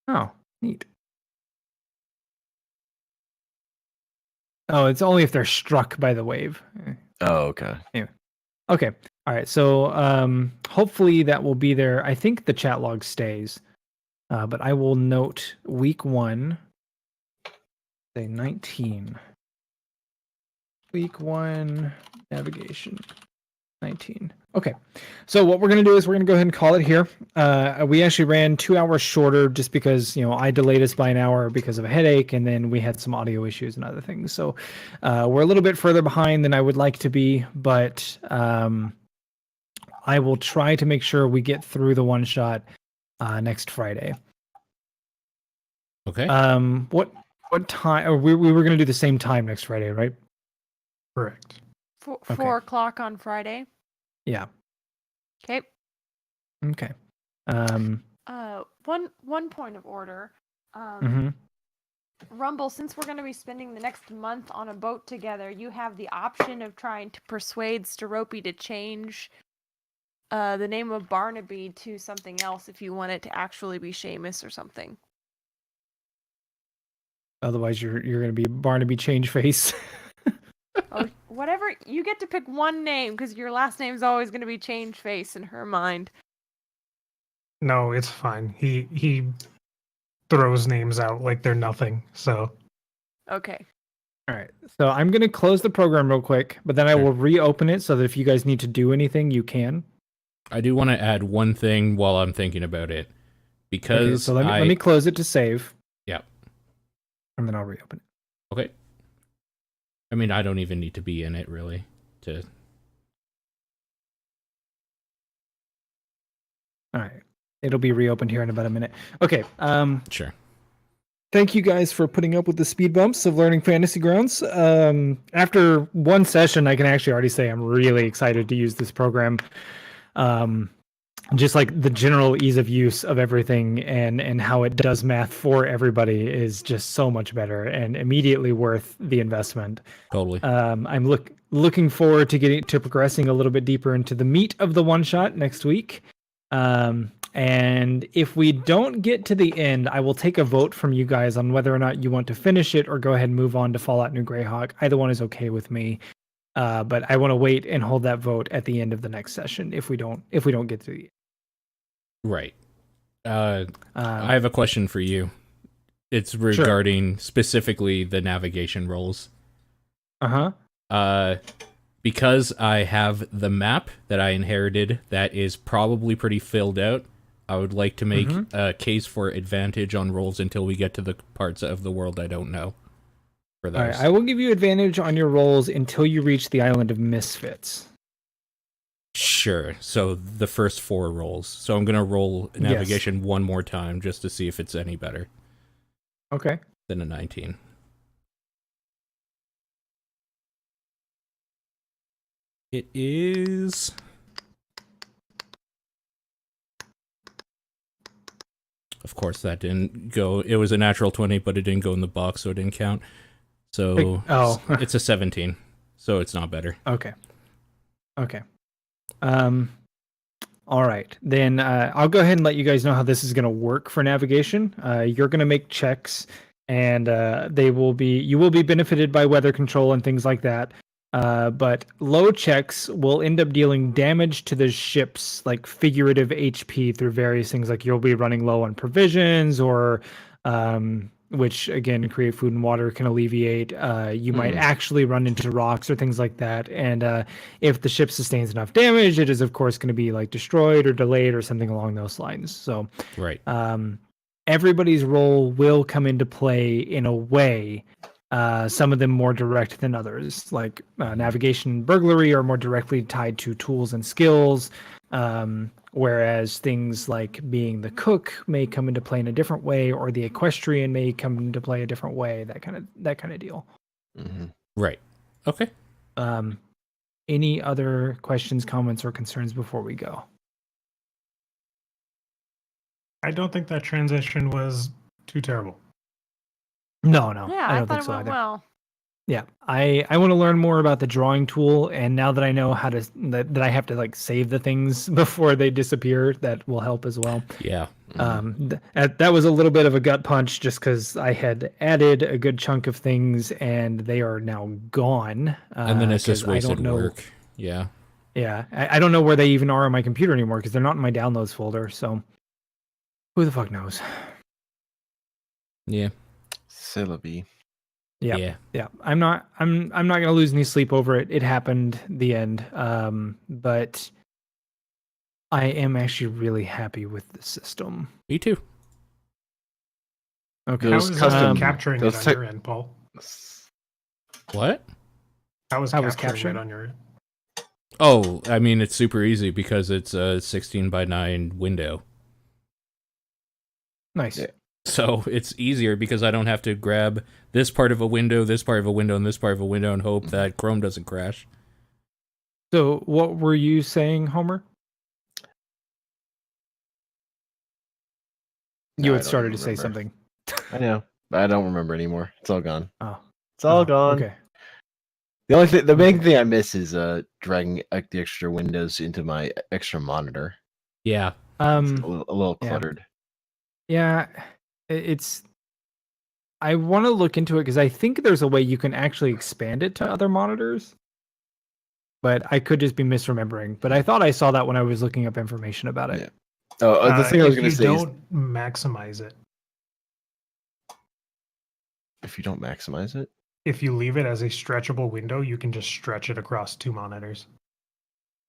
oh, neat. Oh, it's only if they're struck by the wave. Oh, okay. Okay. All right. So hopefully that will be there. I think the chat log stays. But I will note week 1, say 19. Week 1 navigation 19. Okay, so what we're gonna do is we're gonna go ahead and call it here. We actually ran 2 hours shorter just because I delayed us by an hour because of a headache, and then we had some audio issues and other things. So we're a little bit further behind than I would like to be, but I will try to make sure we get through the one shot next Friday. Okay. What time? Or we were gonna do the same time next Friday, right? Correct. Okay. 4 o'clock on Friday. Yeah. Okay. Okay. One point of order. Mhm. Rumble, since we're going to be spending the next month on a boat together, you have the option of trying to persuade Steropi to change the name of Barnaby to something else if you want it to actually be Seamus or something. Otherwise, you're gonna be Barnaby Change Face. Oh, whatever. You get to pick one name because your last name is always going to be Change Face in her mind. No, it's fine. He throws names out like they're nothing. So Okay. All right. So I'm gonna close the program real quick, but then I Sure. will reopen it so that if you guys need to do anything, you can. I do want to add one thing while I'm thinking about it. Okay. Because So let me close it to save. Yeah. And then I'll reopen it. Okay. I mean, I don't even need to be in it, really, to... All right. It'll be reopened here in about a minute. Okay. Sure. Thank you guys for putting up with the speed bumps of learning Fantasy Grounds. After one session, I can actually already say I'm really excited to use this program. Just like the general ease of use of everything and how it does math for everybody is just so much better and immediately worth the investment. Totally. I'm looking forward to progressing a little bit deeper into the meat of the one shot next week. And if we don't get to the end, I will take a vote from you guys on whether or not you want to finish it or go ahead and move on to Fallout New Greyhawk. Either one is okay with me. But I want to wait and hold that vote at the end of the next session if we don't get to the end. Right. I have a question for you. It's Sure. regarding specifically the navigation roles. Because I have the map that I inherited that is probably pretty filled out, I would like to make a case for advantage on rolls until we get to the parts of the world I don't know. For those. All right, I will give you advantage on your rolls until you reach the Island of Misfits. Sure. So the first 4 rolls. So I'm going to roll navigation one more time just to see if it's any better. Okay. Than a 19. It is... Of course, that didn't go... It was a natural 20, but it didn't go in the box, so it didn't count. So it's a 17. So it's not better. Okay. All right. Then I'll go ahead and let you guys know how this is going to work for navigation. You're going to make checks, and you will be benefited by weather control and things like that. But low checks will end up dealing damage to the ship's like figurative HP through various things, like you'll be running low on provisions or which again create food and water can alleviate. You might actually run into rocks or things like that. And if the ship sustains enough damage, it is of course going to be like destroyed or delayed or something along those lines. So right. Everybody's role will come into play in a way. Some of them more direct than others, like navigation and burglary are more directly tied to tools and skills, whereas things like being the cook may come into play in a different way, or the equestrian may come into play a different way, that kind of deal. Mm-hmm. Right. Okay. Any other questions, comments, or concerns before we go? I don't think that transition was too terrible. No, Yeah, I I don't thought think it so went either. well. Yeah, I want to learn more about the drawing tool, and now that I know how to that I have to like save the things before they disappear, that will help as well. Yeah. That was a little bit of a gut punch, just because I had added a good chunk of things, and they are now gone. And then it's just 'cause I wasted don't know, work. Yeah. Yeah, I don't know where they even are on my computer anymore because they're not in my downloads folder. So who the fuck knows? Yeah. Syllabi. Yeah. I'm not gonna lose any sleep over it. It happened. The end. But I am actually really happy with the system. Me too. Okay. How Those is custom- capturing those it on ty- your end, Paul? What? How is How was capturing capturing? it on your end? Oh, I mean, it's super easy because it's a 16:9 window. Nice. Yeah. So it's easier because I don't have to grab this part of a window, this part of a window, and this part of a window and hope that Chrome doesn't crash. So what were you saying, Homer? No, You I had don't started to say remember. something. I know. I don't remember anymore. It's all gone. Oh. It's all Oh, gone. Okay. The main thing I miss is dragging the extra windows into my extra monitor. Yeah. It's a little yeah. cluttered. Yeah, it's. I want to look into it because I think there's a way you can actually expand it to other monitors, but I could just be misremembering. But I thought I saw that when I was looking up information about it. Yeah. Oh, the thing I was If going to you say is don't maximize it, if you don't maximize it, if you leave it as a stretchable window, you can just stretch it across 2 monitors.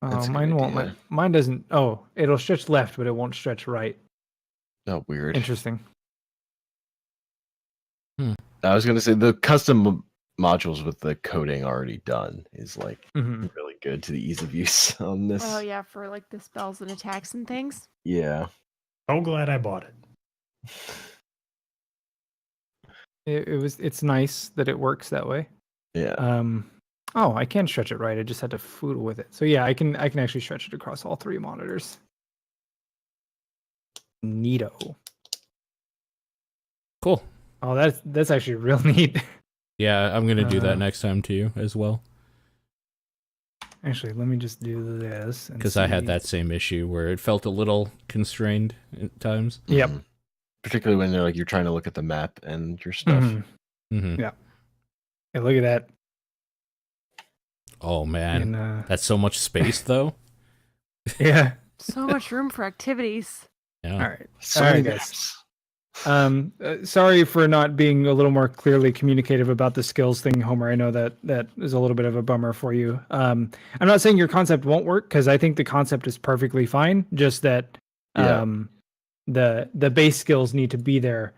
That's Oh, a good mine won't. idea. Mine doesn't. Oh, it'll stretch left, but it won't stretch right. oh, weird. Interesting. I was going to say the custom modules with the coding already done is like hmm really good to the ease of use on this. Oh yeah, for like the spells and attacks and things. Yeah. So glad I bought it. It's nice that it works that way. Yeah. Oh, I can stretch it right. I just had to fool with it. So yeah, I can actually stretch it across all 3 monitors. Neato. Cool. Oh, that's actually real neat. Yeah, I'm gonna do Uh, that next time too, as well. Actually, let me just do this. Because I had that same issue where it felt a little constrained at times. Yep. Mhm. Particularly when they're like you're trying to look at the map and your stuff. Hmm Yeah. Hey, look at that. Oh man, And, that's so much space though. yeah. So much room for activities. Yeah. All right. So All right, many guys. maps. Sorry for not being a little more clearly communicative about the skills thing, Homer. I know that is a little bit of a bummer for you. I'm not saying your concept won't work because I think the concept is perfectly fine. Just that Yeah. the base skills need to be there.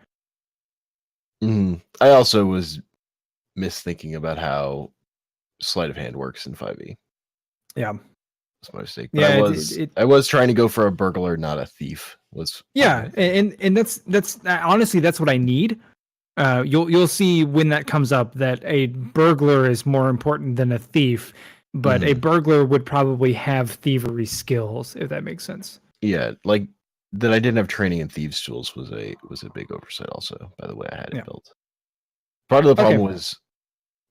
I also was misthinking about how sleight of hand works in 5e. Yeah. That's my mistake. But Yeah, I was trying to go for a burglar, not a thief. Yeah, and that's honestly that's what I need. You'll see when that comes up that a burglar is more important than a thief, but a burglar would probably have thievery skills if that makes sense. Yeah, like that I didn't have training in thieves tools was a big oversight also, by the way I had it Yeah. built. Part of the problem Okay. was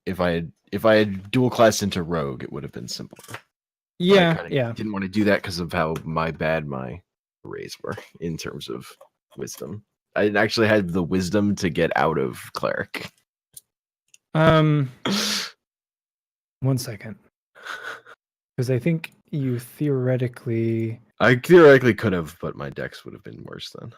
if I had dual class into rogue, it would have been simpler. But I Yeah, kinda yeah. didn't want to do that because of how bad my arrays were in terms of wisdom. I actually had the wisdom to get out of cleric. 1 second, because I think you theoretically. I theoretically could have, but my decks would have been worse then.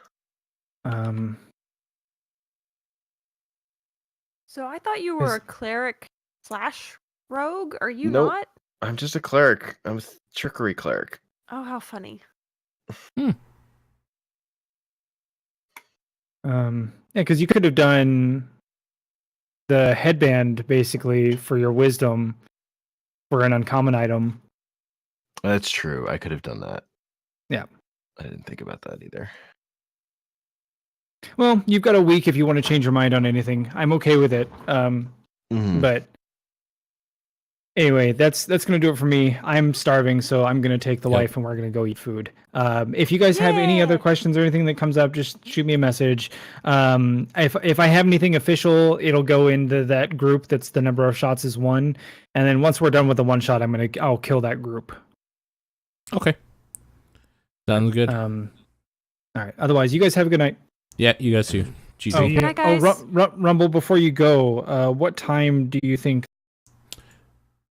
So I thought you were Is- a cleric / rogue. Are you Nope. not? I'm just a cleric. I'm a trickery cleric. Oh, how funny. Yeah, because you could have done the headband basically for your wisdom for an uncommon item. That's true. I could have done that. Yeah. I didn't think about that either. Well, you've got a week if you want to change your mind on anything. I'm okay with it. But anyway, that's gonna do it for me. I'm starving, so I'm gonna take the Yep. wife and we're gonna go eat food. If you guys have any other Yeah. questions or anything that comes up, just shoot me a message. If I have anything official, it'll go into that group. That's the number of shots is 1, and then once we're done with the 1 shot, I'll kill that group. Okay. Sounds good. All right. Otherwise, you guys have a good night. Yeah, you guys too. See GG. ya. Good night, guys. Rumble, before you go, what time do you think